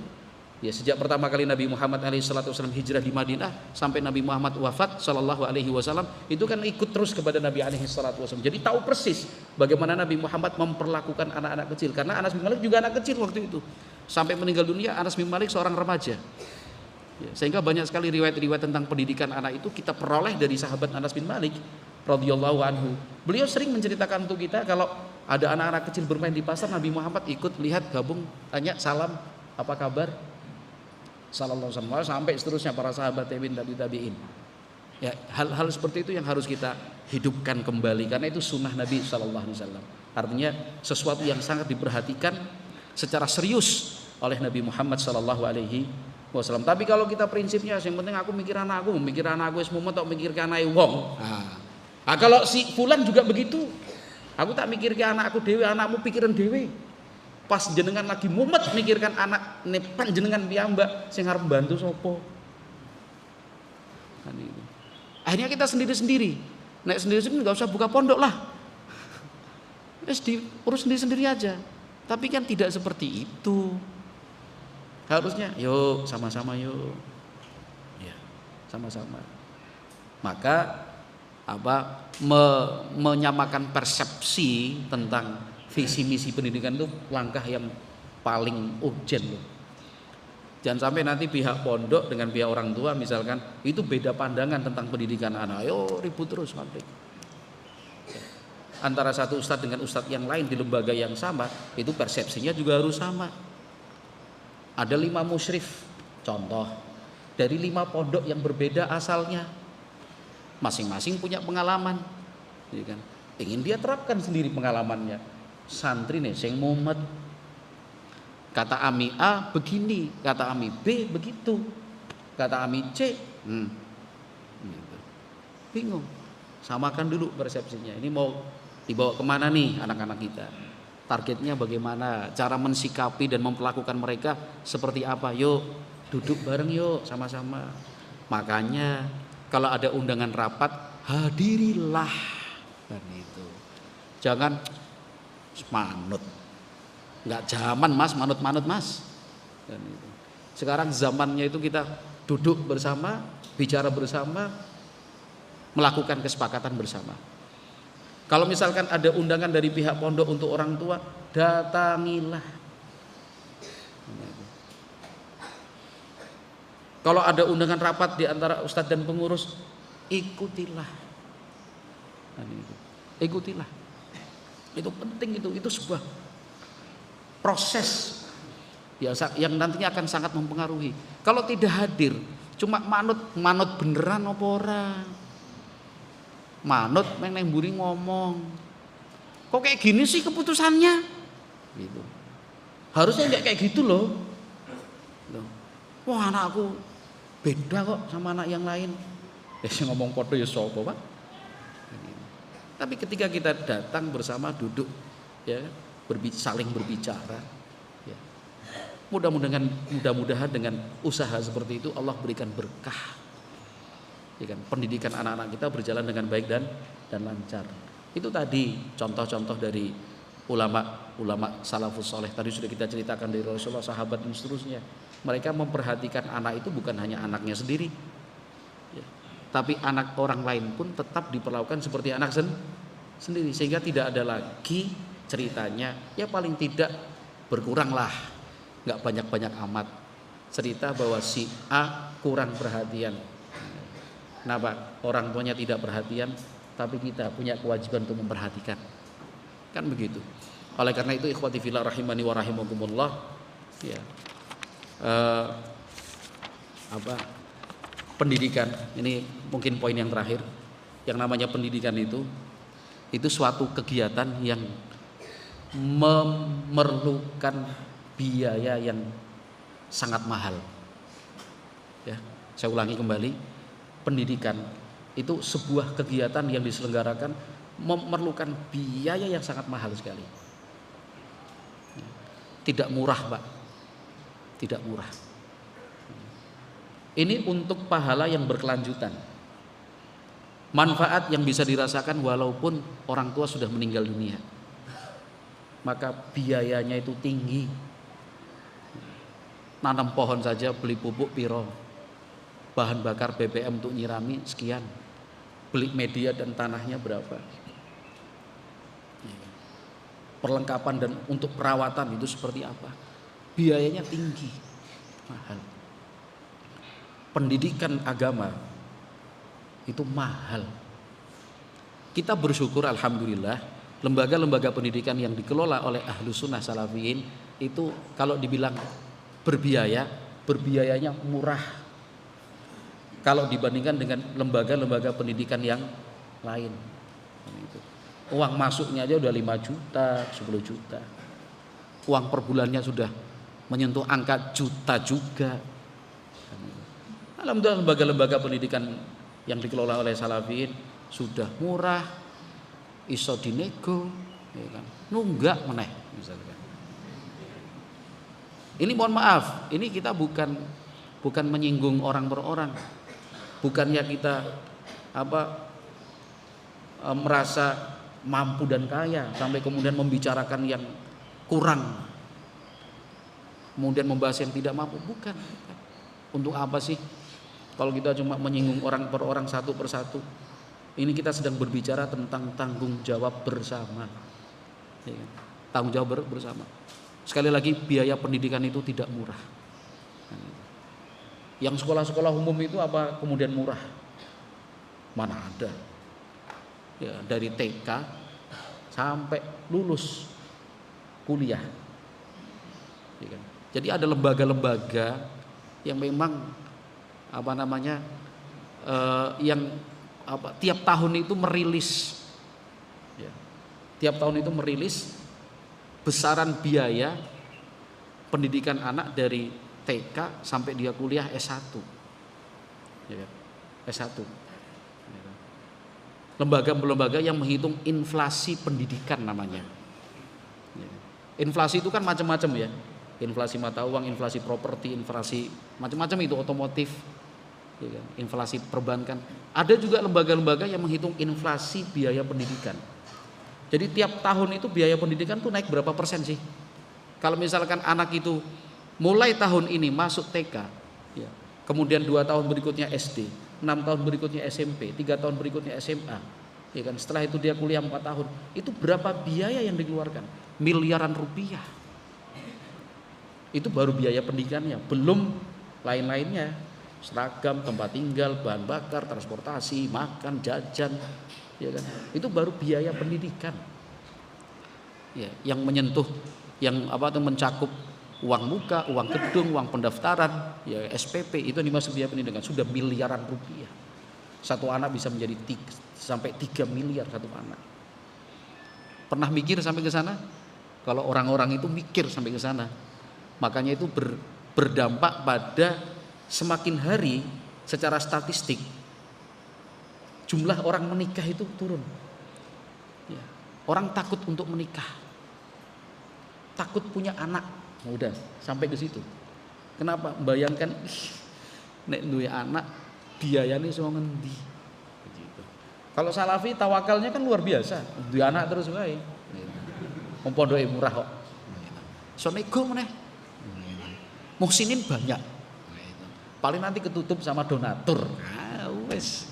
A: ya sejak pertama kali Nabi Muhammad SAW hijrah di Madinah sampai Nabi Muhammad wafat Sallallahu Alaihi Wasallam, itu kan ikut terus kepada Nabi SAW. Jadi tahu persis bagaimana Nabi Muhammad memperlakukan anak-anak kecil. Karena Anas bin Malik juga anak kecil waktu itu. Sampai meninggal dunia Anas bin Malik seorang remaja. Ya, sehingga banyak sekali riwayat-riwayat tentang pendidikan anak itu kita peroleh dari sahabat Anas bin Malik radhiyallahu anhu. Beliau sering menceritakan untuk kita kalau ada anak-anak kecil bermain di pasar, Nabi Muhammad ikut lihat, gabung, tanya, salam, apa kabar? Sallallahu alaihi wasallam, sampai seterusnya para sahabat tabi'in. Ya, hal-hal seperti itu yang harus kita hidupkan kembali karena itu sunnah Nabi sallallahu alaihi wasallam. Artinya sesuatu yang sangat diperhatikan secara serius oleh Nabi Muhammad sallallahu alaihi wasallam. Tapi kalau kita prinsipnya yang penting aku mikir anakku wis mumet tok mikir ke anake wong. Nah, kalau si fulan juga begitu. Aku tak mikir ke anakku dewe, anakmu pikiran dewe. Pas jenengan lagi mumet mikirkan anak nepan jenengan piyambak sing arep bantu sapa. Kan itu. Akhirnya kita sendiri-sendiri. Nek sendiri-sendiri enggak usah buka pondok lah. Wis diurus sendiri-sendiri aja. Tapi kan tidak seperti itu. Harusnya yuk sama-sama yuk. sama-sama. Maka menyamakan persepsi tentang visi misi pendidikan itu langkah yang paling urgent loh. Jangan sampai nanti pihak pondok dengan pihak orang tua misalkan itu beda pandangan tentang pendidikan anak, ayo ribut terus konflik. Antara satu ustadz dengan ustadz yang lain di lembaga yang sama, itu persepsinya juga harus sama. Ada 5 musyrif, contoh, dari 5 pondok yang berbeda asalnya, masing-masing punya pengalaman, ya kan? Ingin dia terapkan sendiri pengalamannya. Santri nih, sing mumet, kata Ami A begini, kata Ami B begitu, kata Ami C, gitu. Bingung. Samakan dulu persepsinya. Ini mau dibawa kemana nih anak-anak kita? Targetnya bagaimana? Cara mensikapi dan memperlakukan mereka seperti apa? Yuk duduk bareng yuk sama-sama. Makanya kalau ada undangan rapat hadirilah, dan itu. Jangan manut. Nggak zaman mas, manut-manut mas. Dan itu. Sekarang zamannya itu kita duduk bersama, bicara bersama, melakukan kesepakatan bersama. Kalau misalkan ada undangan dari pihak pondok untuk orang tua, datangilah. Kalau ada undangan rapat di antara ustadz dan pengurus, ikutilah. Ikutilah. Itu penting, itu sebuah proses biasa yang nantinya akan sangat mempengaruhi. Kalau tidak hadir, cuma manut beneran apa ora? Manut neng mburi ngomong. Kok kayak gini sih keputusannya? Gitu. Harusnya enggak kayak gitu loh. Wah, anakku beda kok sama anak yang lain. Sing ngomong padha ya sapa, Pak? Tapi ketika kita datang bersama duduk ya, saling berbicara ya. Mudah-mudahan dengan usaha seperti itu Allah berikan berkah. Ya kan, pendidikan anak-anak kita berjalan dengan baik dan lancar. Itu tadi contoh-contoh dari ulama salafus soleh. Tadi sudah kita ceritakan dari Rasulullah, sahabat dan seterusnya. Mereka memperhatikan anak itu bukan hanya anaknya sendiri ya, tapi anak orang lain pun tetap diperlakukan seperti anak sendiri. Sehingga tidak ada lagi ceritanya, ya paling tidak berkuranglah, nggak banyak-banyak amat cerita bahwa si A kurang perhatian. Kenapa? Orang tuanya tidak perhatian, tapi kita punya kewajiban untuk memperhatikan. Kan begitu. Oleh karena itu ikhwati fillah rahimani wa rahimakumullah ya. Pendidikan ini mungkin poin yang terakhir. Yang namanya pendidikan itu suatu kegiatan yang memerlukan biaya yang sangat mahal. Ya, saya ulangi kembali, pendidikan itu sebuah kegiatan yang diselenggarakan memerlukan biaya yang sangat mahal sekali. Tidak murah, Pak. Tidak murah. Ini untuk pahala yang berkelanjutan. Manfaat yang bisa dirasakan walaupun orang tua sudah meninggal dunia. Maka biayanya itu tinggi. Nanam pohon saja beli pupuk piro. Bahan bakar BBM untuk nyirami sekian. Beli media dan tanahnya berapa. Perlengkapan dan untuk perawatan itu seperti apa. Biayanya tinggi, mahal. Pendidikan agama itu mahal. Kita bersyukur alhamdulillah lembaga-lembaga pendidikan yang dikelola oleh ahlu sunnah salafiyin itu kalau dibilang berbiayanya murah kalau dibandingkan dengan lembaga-lembaga pendidikan yang lain. Uang masuknya aja udah 5 juta, 10 juta. Uang per bulannya sudah menyentuh angka juta juga. Alhamdulillah lembaga-lembaga pendidikan yang dikelola oleh salafiyin sudah murah, iso dinego, ya kan? Nunggak meneh misalkan. Ini mohon maaf, ini kita bukan menyinggung orang per orang. Bukannya kita merasa mampu dan kaya sampai kemudian membicarakan yang kurang, kemudian membahas yang tidak mampu, bukan. Untuk apa sih Kalau kita cuma menyinggung orang per orang, satu persatu, ini kita sedang berbicara tentang tanggung jawab bersama. Ya, tanggung jawab bersama. Sekali lagi, biaya pendidikan itu tidak murah. Yang sekolah-sekolah umum itu apa kemudian murah? Mana ada? Ya, dari TK sampai lulus kuliah. Ya kan? Jadi ada lembaga-lembaga yang memang tiap tahun itu merilis, ya, tiap tahun itu merilis besaran biaya pendidikan anak dari TK sampai dia kuliah S1, ya, S1. Lembaga-lembaga yang menghitung inflasi pendidikan namanya. Inflasi itu kan macam-macam ya, inflasi mata uang, inflasi properti, inflasi macam-macam itu, otomotif, ya kan? Inflasi perbankan. Ada juga lembaga-lembaga yang menghitung inflasi biaya pendidikan. Jadi tiap tahun itu biaya pendidikan tuh naik berapa persen sih? Kalau misalkan anak itu mulai tahun ini masuk TK, ya, kemudian 2 tahun berikutnya SD, 6 tahun berikutnya SMP, 3 tahun berikutnya SMA, ya kan? Setelah itu dia kuliah 4 tahun, itu berapa biaya yang dikeluarkan? Miliaran rupiah. Itu baru biaya pendidikannya, belum lain-lainnya, seragam, tempat tinggal, bahan bakar, transportasi, makan, jajan, ya kan? Itu baru biaya pendidikan. Ya, yang menyentuh, yang mencakup uang muka, uang gedung, uang pendaftaran, ya SPP, itu dimasuk biaya pendidikan, sudah miliaran rupiah. Satu anak bisa menjadi sampai 3 miliar satu anak. Pernah mikir sampai ke sana? Kalau orang-orang itu mikir sampai ke sana, makanya itu berdampak pada semakin hari secara statistik jumlah orang menikah itu turun. Ya, orang takut untuk menikah, takut punya anak. Udah sampai ke situ. Kenapa? Bayangkan nek duwe anak biayanya semua ngendi. Begitu. Kalau salafi tawakalnya kan luar biasa, duwe anak terus wae. Wong pondoke murah kok. So nego meneh. Muhsinin banyak. Paling nanti ketutup sama donatur. Ah wis.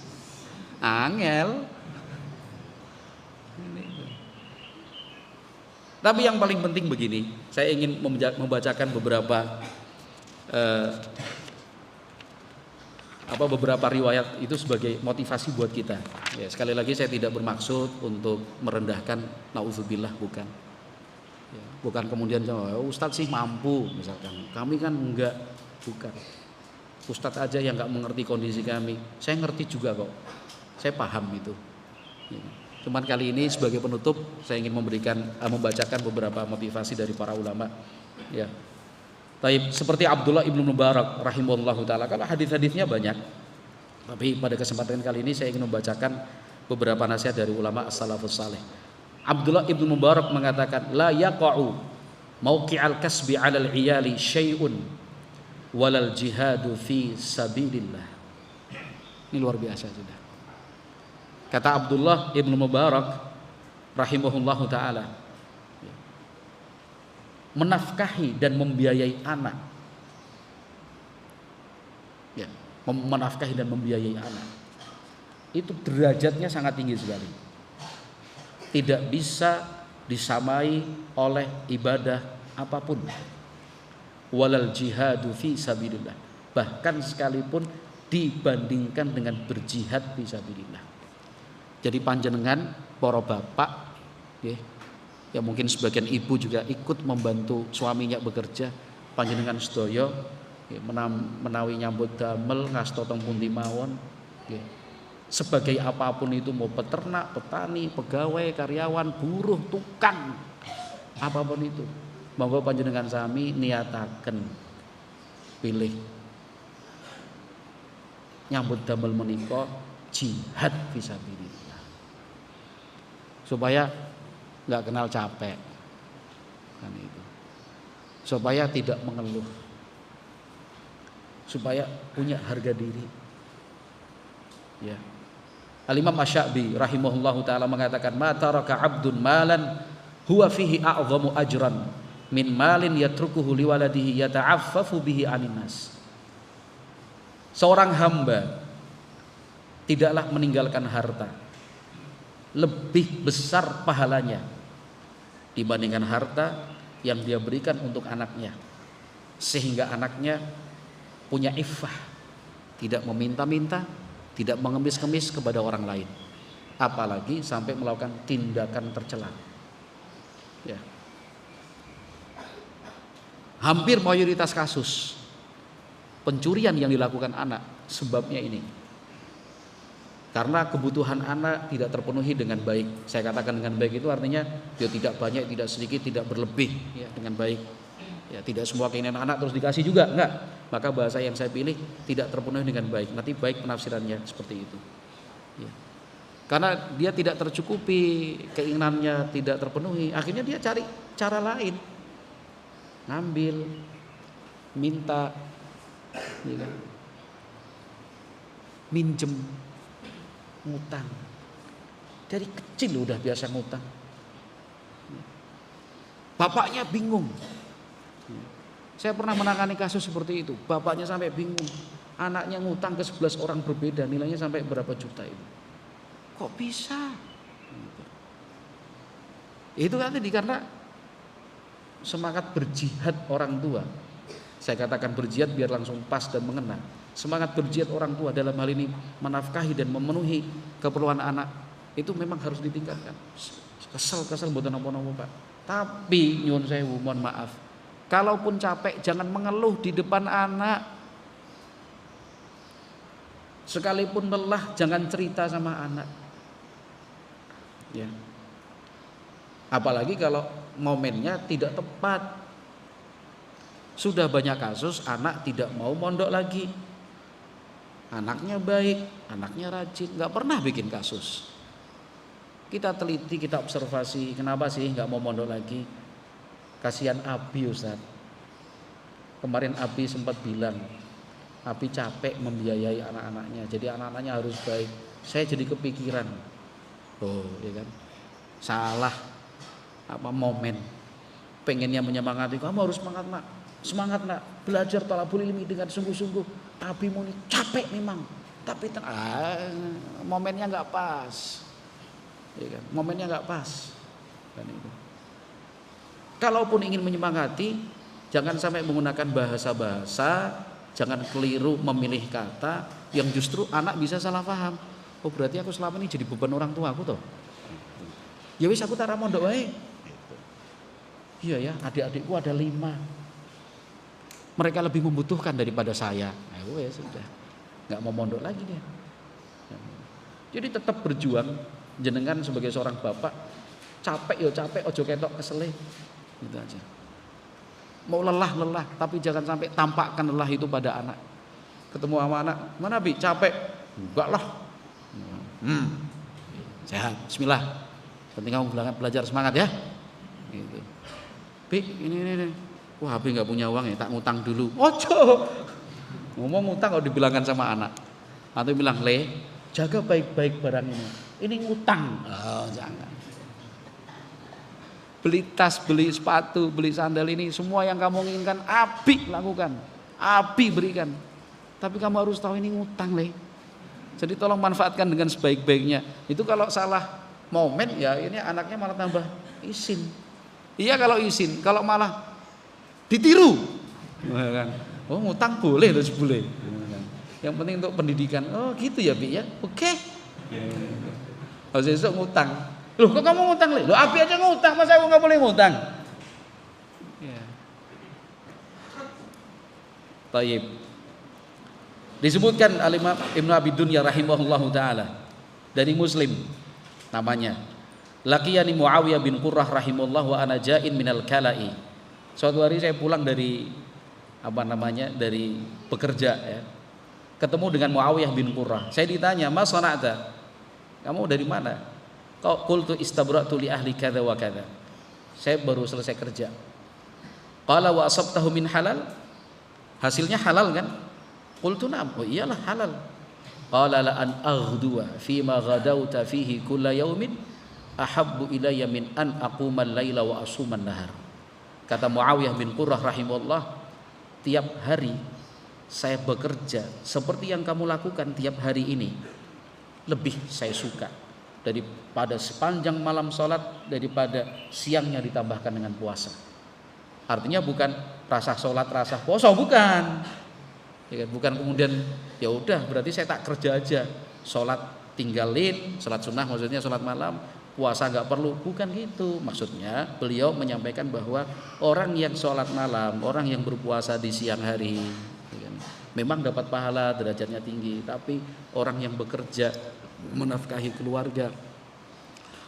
A: Angel. Tapi yang paling penting begini, saya ingin membacakan beberapa riwayat itu sebagai motivasi buat kita. Ya, sekali lagi saya tidak bermaksud untuk merendahkan, naudzubillah, bukan. Ya, bukan kemudian Ustadz sih mampu misalkan, kami kan enggak, bukan. Ustadz aja yang enggak mengerti kondisi kami, saya ngerti juga kok, saya paham itu. Ya. Cuman kali ini sebagai penutup saya ingin membacakan beberapa motivasi dari para ulama. Ya. Taib, seperti Abdullah ibnu Mubarak rahimahullahu taala. Kalau hadis-hadisnya banyak, tapi pada kesempatan kali ini saya ingin membacakan beberapa nasihat dari ulama as-salafus saleh. Abdullah ibnu Mubarak mengatakan, la yaqa'u mauqi'al kasbi 'alal 'iyali syai'un walal jihadu fi sabilillah. Ini luar biasa sudah. Kata Abdullah ibnu Mubarak rahimahullahu ta'ala, menafkahi dan membiayai anak, ya, menafkahi dan membiayai anak itu derajatnya sangat tinggi sekali, tidak bisa disamai oleh ibadah apapun. Walal jihadu fi sabilillah, bahkan sekalipun dibandingkan dengan berjihad fi sabilillah. Jadi panjenengan para bapak, ya mungkin sebagian ibu juga ikut membantu suaminya bekerja, panjenengan sedaya menawi nyambut damel ngasto teng pundi mawon, sebagai apapun itu, mau peternak, petani, pegawai, karyawan, buruh, tukang, apapun itu, monggo panjenengan sami niataken pilih nyambut damel menika jihad fisabilillah, supaya nggak kenal capek, kan itu, supaya tidak mengeluh, supaya punya harga diri. Ya, Al-Imam Asy-Sya'bi rahimahullahu taala mengatakan, ma taraka 'abdun malan huwa fihi a'zamu ajran min malin yatrukuhu liwaladihi yata'affafu bihi 'anin nas. Seorang hamba tidaklah meninggalkan harta lebih besar pahalanya dibandingkan harta yang dia berikan untuk anaknya, sehingga anaknya punya iffah, tidak meminta-minta, tidak mengemis-kemis kepada orang lain, apalagi sampai melakukan tindakan tercela. Ya. Hampir mayoritas kasus pencurian yang dilakukan anak sebabnya ini, karena kebutuhan anak tidak terpenuhi dengan baik. Saya katakan dengan baik itu artinya dia tidak banyak, tidak sedikit, tidak berlebih, ya, dengan baik. Ya, tidak semua keinginan anak terus dikasih juga, enggak. Maka bahasa yang saya pilih tidak terpenuhi dengan baik. Nanti baik penafsirannya seperti itu. Ya. Karena dia tidak tercukupi, keinginannya tidak terpenuhi, akhirnya dia cari cara lain, ngambil, minta, ya kan? Minjem, ngutang. Dari kecil udah biasa ngutang. Bapaknya bingung. Saya pernah menangani kasus seperti itu. Bapaknya sampai bingung. Anaknya ngutang ke 11 orang berbeda, nilainya sampai berapa juta itu. Kok bisa? Itu kan tadi karena semangat berjihad orang tua. Saya katakan berjihad biar langsung pas dan mengena. Semangat berjihad orang tua dalam hal ini menafkahi dan memenuhi keperluan anak itu memang harus ditingkatkan. Kesel mboten napa-napa, Pak. Tapi nyuwun sewu, mohon maaf. Kalaupun capek jangan mengeluh di depan anak. Sekalipun lelah jangan cerita sama anak. Ya. Apalagi kalau momennya tidak tepat. Sudah banyak kasus anak tidak mau mondok lagi. Anaknya baik, anaknya rajin, nggak pernah bikin kasus. Kita teliti, kita observasi, kenapa sih nggak mau mondok lagi? Kasihan Abi, Ustaz. Kemarin Abi sempat bilang, Abi capek membiayai anak-anaknya, jadi anak-anaknya harus baik. Saya jadi kepikiran, oh, ya kan, salah apa momen. Pengennya menyemangati, kamu harus semangat nak, belajar thalabul ilmi dengan sungguh-sungguh. Abi muni capek memang, tapi momennya nggak pas, ya kan? Momennya nggak pas, kan itu. Kalaupun ingin menyemangati, jangan sampai menggunakan bahasa-bahasa, jangan keliru memilih kata yang justru anak bisa salah paham. Oh berarti aku selama ini jadi beban orang tua aku toh. Ya wis aku tara mondok wae. Iya ya, adik-adikku ada 5. Mereka lebih membutuhkan daripada saya. Ya sudah, nggak mau mondok lagi dia. Jadi tetap berjuang. Jenengan sebagai seorang bapak, capek ya capek, ojo ketok kesele. Gitu aja. Mau lelah, tapi jangan sampai tampakkan lelah itu pada anak. Ketemu sama anak, mana Bi? Capek? Enggak lah. Sehat. Bismillah. Penting kamu belajar semangat ya. Gitu. Bi, ini. Wah, Bi nggak punya uang ya, tak ngutang dulu. Ojo. Ngomong ngutang kalau dibilangkan sama anak. Atau bilang, "Le, jaga baik-baik barang ini. Ini ngutang." Oh, jangan. Beli tas, beli sepatu, beli sandal ini semua yang kamu inginkan Abi lakukan, Abi berikan. Tapi kamu harus tahu ini ngutang, Le. Jadi tolong manfaatkan dengan sebaik-baiknya. Itu kalau salah momen ya ini anaknya malah tambah isin. Iya kalau isin, kalau malah ditiru. Oh ngutang boleh terus boleh. Yang penting untuk pendidikan. Oh gitu ya Bi ya. Oke. Kalau besok ngutang. Loh kok kamu ngutang, Le? Loh Abi aja ngutang, masa aku nggak boleh ngutang? Ya. Taib. Disebutkan Al-Imam Ibnu Abi Dunya rahimahullahu taala dari Muslim namanya. Laqiyani Muawiyah bin Qurrah rahimahullah wa ana ja'in minal kala'i. Suatu hari saya pulang dari dari bekerja ya. Ketemu dengan Muawiyah bin Qurrah. Saya ditanya, "Mas sana'ta?" Kamu dari mana? Kau qultu istabra'tu li ahli kadza wa kadza. Saya baru selesai kerja. Qala wa asabtahu min halal? Hasilnya halal kan? Qultu na'am. Oh iyalah halal. Qala la an aghduwa fi ma ghadawta fihi kulla yaumin ahabbu ilayya min an aquma al-laila wa asuma an-nahar. Kata Muawiyah bin Qurrah rahimahullah, tiap hari saya bekerja seperti yang kamu lakukan tiap hari ini, lebih saya suka daripada sepanjang malam sholat, daripada siangnya ditambahkan dengan puasa. Artinya bukan rasa sholat rasa puasa, bukan, ya kan? Bukan kemudian ya udah berarti saya tak kerja aja, sholat tinggalin, sholat sunnah maksudnya sholat malam, puasa nggak perlu, bukan gitu. Maksudnya beliau menyampaikan bahwa orang yang sholat malam, orang yang berpuasa di siang hari, ya kan, memang dapat pahala, derajatnya tinggi. Tapi orang yang bekerja, menafkahi keluarga,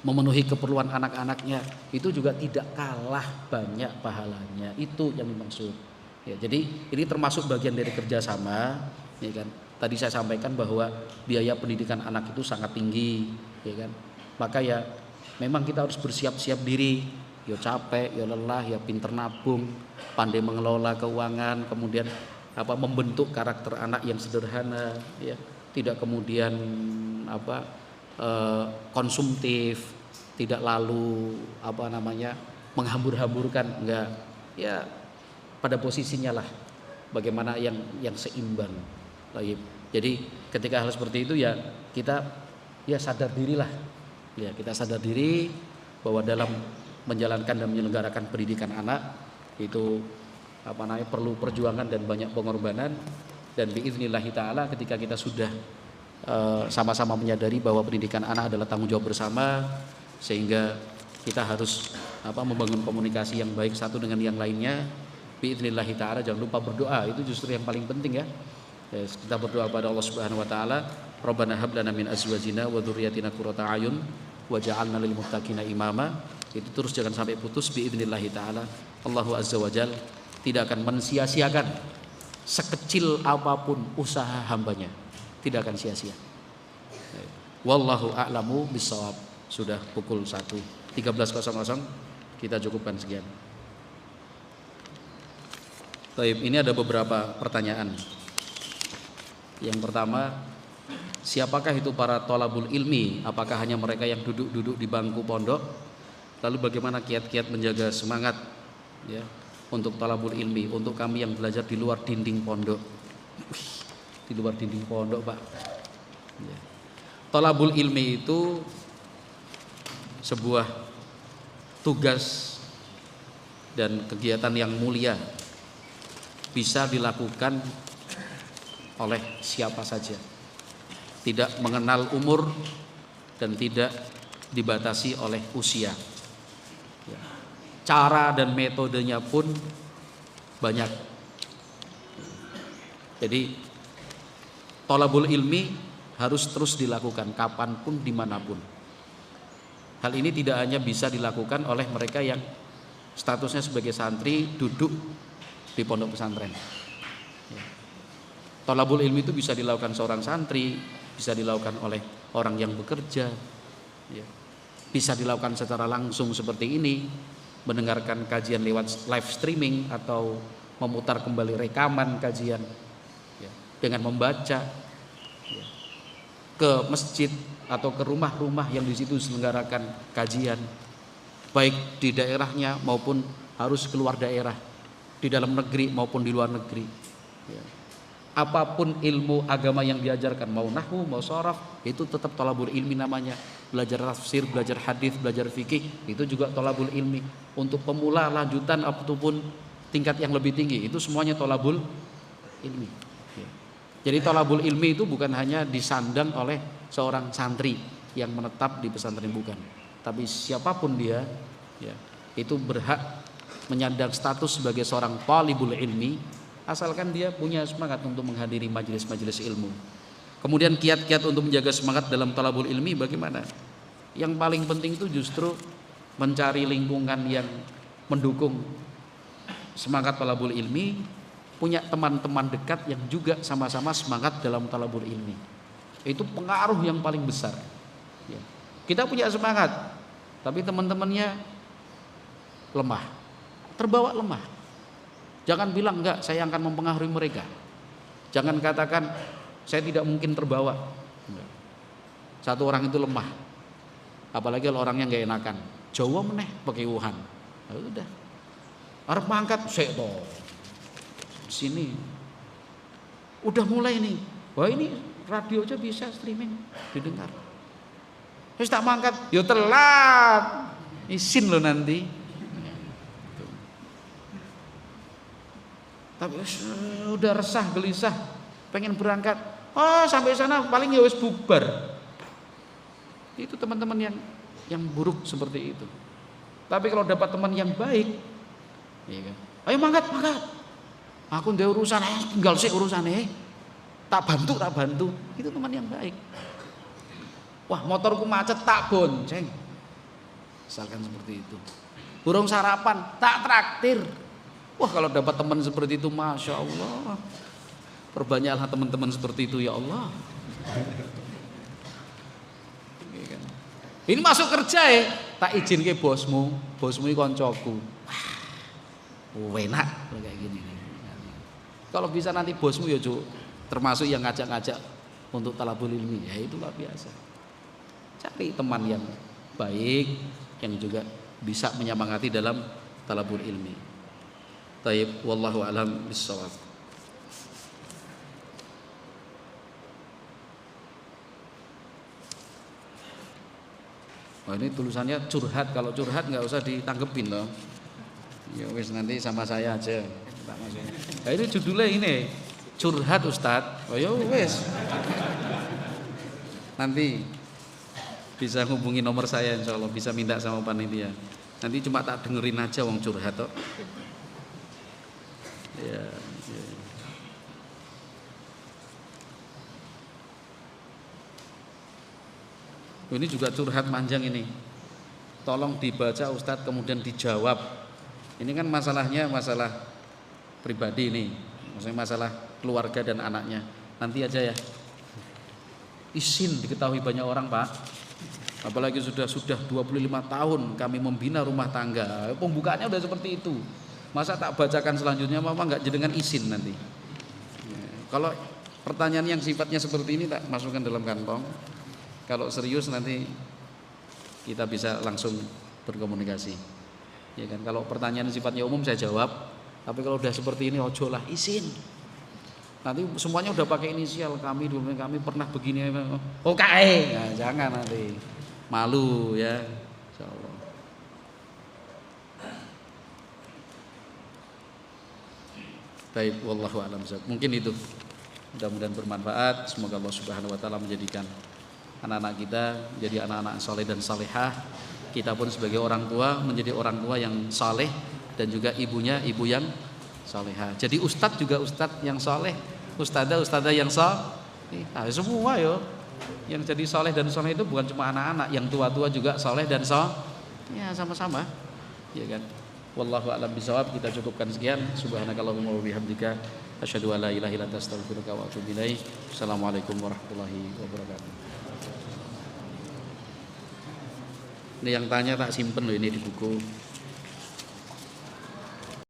A: memenuhi keperluan anak-anaknya, itu juga tidak kalah banyak pahalanya. Itu yang dimaksud. Ya, jadi ini termasuk bagian dari kerjasama, ya kan. Tadi saya sampaikan bahwa biaya pendidikan anak itu sangat tinggi, ya kan. Maka ya memang kita harus bersiap-siap diri. Ya capek, ya lelah, ya pinter nabung, pandai mengelola keuangan, kemudian membentuk karakter anak yang sederhana, ya. Tidak kemudian konsumtif, tidak lalu menghambur-hamburkan, enggak. Ya pada posisinya lah, bagaimana yang seimbang. Jadi ketika hal seperti itu ya kita ya sadar dirilah. Ya, kita sadar diri bahwa dalam menjalankan dan menyelenggarakan pendidikan anak itu perlu perjuangan dan banyak pengorbanan. Dan biiznillahi ta'ala ketika kita sudah sama-sama menyadari bahwa pendidikan anak adalah tanggung jawab bersama, sehingga kita harus membangun komunikasi yang baik satu dengan yang lainnya, biiznillahi ta'ala jangan lupa berdoa. Itu justru yang paling penting ya. Kita berdoa pada Allah Subhanahu wa taala, Rabbana hab lana min azwajina wa dzurriyyatina qurrata a'yun waj'alna lil muttaqina imama. Itu terus jangan sampai putus biiznillahi ta'ala. Allahu azza wajal tidak akan mensia-siakan sekecil apapun usaha hambanya, tidak akan sia-sia. Wallahu a'lamu bissawab. Sudah pukul 1.13.00, kita cukupkan sekian. Baik, ini ada beberapa pertanyaan. Yang pertama, siapakah itu para thalabul ilmi? Apakah hanya mereka yang duduk-duduk di bangku pondok? Lalu bagaimana kiat-kiat menjaga semangat ya untuk thalabul ilmi, untuk kami yang belajar di luar dinding pondok? Di luar dinding pondok, Pak. Ya. Thalabul ilmi itu sebuah tugas dan kegiatan yang mulia, bisa dilakukan oleh siapa saja, tidak mengenal umur dan tidak dibatasi oleh usia. Cara dan metodenya pun banyak. Jadi thalabul ilmi harus terus dilakukan kapanpun, dimanapun. Hal ini tidak hanya bisa dilakukan oleh mereka yang statusnya sebagai santri duduk di pondok pesantren. Thalabul ilmi itu bisa dilakukan seorang santri, bisa dilakukan oleh orang yang bekerja, bisa dilakukan secara langsung seperti ini, mendengarkan kajian lewat live streaming atau memutar kembali rekaman kajian, dengan membaca, ke masjid atau ke rumah-rumah yang di situ diselenggarakan kajian, baik di daerahnya maupun harus keluar daerah, di dalam negeri maupun di luar negeri. Apapun ilmu agama yang diajarkan, mau nahwu, mau sharaf, itu tetap thalabul ilmi namanya. Belajar tafsir, belajar hadis, belajar fikih, itu juga thalabul ilmi. Untuk pemula, lanjutan, ataupun tingkat yang lebih tinggi, itu semuanya thalabul ilmi. Jadi thalabul ilmi itu bukan hanya disandang oleh seorang santri yang menetap di pesantren, bukan. Tapi siapapun dia, itu berhak menyandang status sebagai seorang thalibul ilmi, asalkan dia punya semangat untuk menghadiri majelis-majelis ilmu. Kemudian kiat-kiat untuk menjaga semangat dalam thalabul ilmi bagaimana? Yang paling penting itu justru mencari lingkungan yang mendukung semangat thalabul ilmi, punya teman-teman dekat yang juga sama-sama semangat dalam thalabul ilmi. Itu pengaruh yang paling besar. Kita punya semangat, tapi teman-temannya lemah, terbawa lemah. Jangan bilang enggak, saya akan mempengaruhi mereka. Jangan katakan saya tidak mungkin terbawa. Satu orang itu lemah, apalagi kalau orangnya enggak enakan. Jawa meneh pakai Wuhan. Ya udah. Arep mangkat sik to. Sini. Udah mulai nih. Wah ini radio aja bisa streaming didengar. Terus tak mangkat, yo telat. Isin lo nanti. Tapi udah resah, gelisah, pengen berangkat. Oh sampai sana paling ya wis bubar. Itu teman-teman yang buruk seperti itu. Tapi kalau dapat teman yang baik, ya kan? Ayo mangkat. Aku ndek urusan, tinggal sih urusane. Tak bantu. Itu teman yang baik. Wah motorku macet tak bonceng. Misalkan seperti itu. Burung sarapan tak traktir. Wah kalau dapat teman seperti itu, masya Allah. Perbanyaklah teman-teman seperti itu ya Allah. Ini masuk kerja ya, tak izin ke bosmu ini koncoku. Wah, enak kayak gini. Kalau bisa nanti bosmu ya termasuk yang ngajak-ngajak untuk talabul ilmi, ya itulah biasa. Cari teman yang baik, yang juga bisa menyemangati dalam talabul ilmi. Taib, wallahu a'lam bishawab. Oh ini tulisannya curhat, kalau curhat nggak usah ditanggepin loh. Ya wis nanti sama saya aja. Nah, ini judulnya ini curhat Ustadz. Oh ya wis. Nanti bisa hubungi nomor saya insya Allah, bisa minta sama panitia. Nanti cuma tak dengerin aja wong curhat toh. Ya. Ini juga curhat panjang ini. Tolong dibaca Ustadz kemudian dijawab. Ini kan masalahnya masalah pribadi ini. Maksudnya masalah keluarga dan anaknya. Nanti aja ya. Izin diketahui banyak orang Pak. Apalagi sudah 25 tahun kami membina rumah tangga. Pembukaannya udah seperti itu. Masa tak bacakan selanjutnya Mama nggak jenengan izin nanti. Kalau pertanyaan yang sifatnya seperti ini tak masukkan dalam kantong. Kalau serius nanti kita bisa langsung berkomunikasi. Ya kan, kalau pertanyaan sifatnya umum saya jawab. Tapi kalau udah seperti ini ojo lah izin. Nanti semuanya udah pakai inisial, kami pernah begini. Oh KE. Nah, jangan nanti malu ya. Insyaallah. Baik, wallahu a'lam. Mungkin itu. Mudah-mudahan bermanfaat. Semoga Allah Subhanahu wa taala menjadikan anak-anak kita jadi anak-anak saleh dan salehah. Kita pun sebagai orang tua menjadi orang tua yang saleh dan juga ibunya ibu yang salehah. Jadi ustadz juga ustadz yang saleh, ustadzah yang saleh. Nah, semua yo yang jadi saleh dan saleh itu bukan cuma anak-anak, yang tua-tua juga saleh dan saleh. Ya sama-sama. Ya kan. Wallahu a'lam bishawab. Kita cukupkan sekian. Subhanakallahumma wa bihamdika asyhadu an la ilaha illa anta astaghfiruka wa atubu ilaik. Assalamualaikum warahmatullahi wabarakatuh. Ini yang tanya tak simpen loh ini di buku.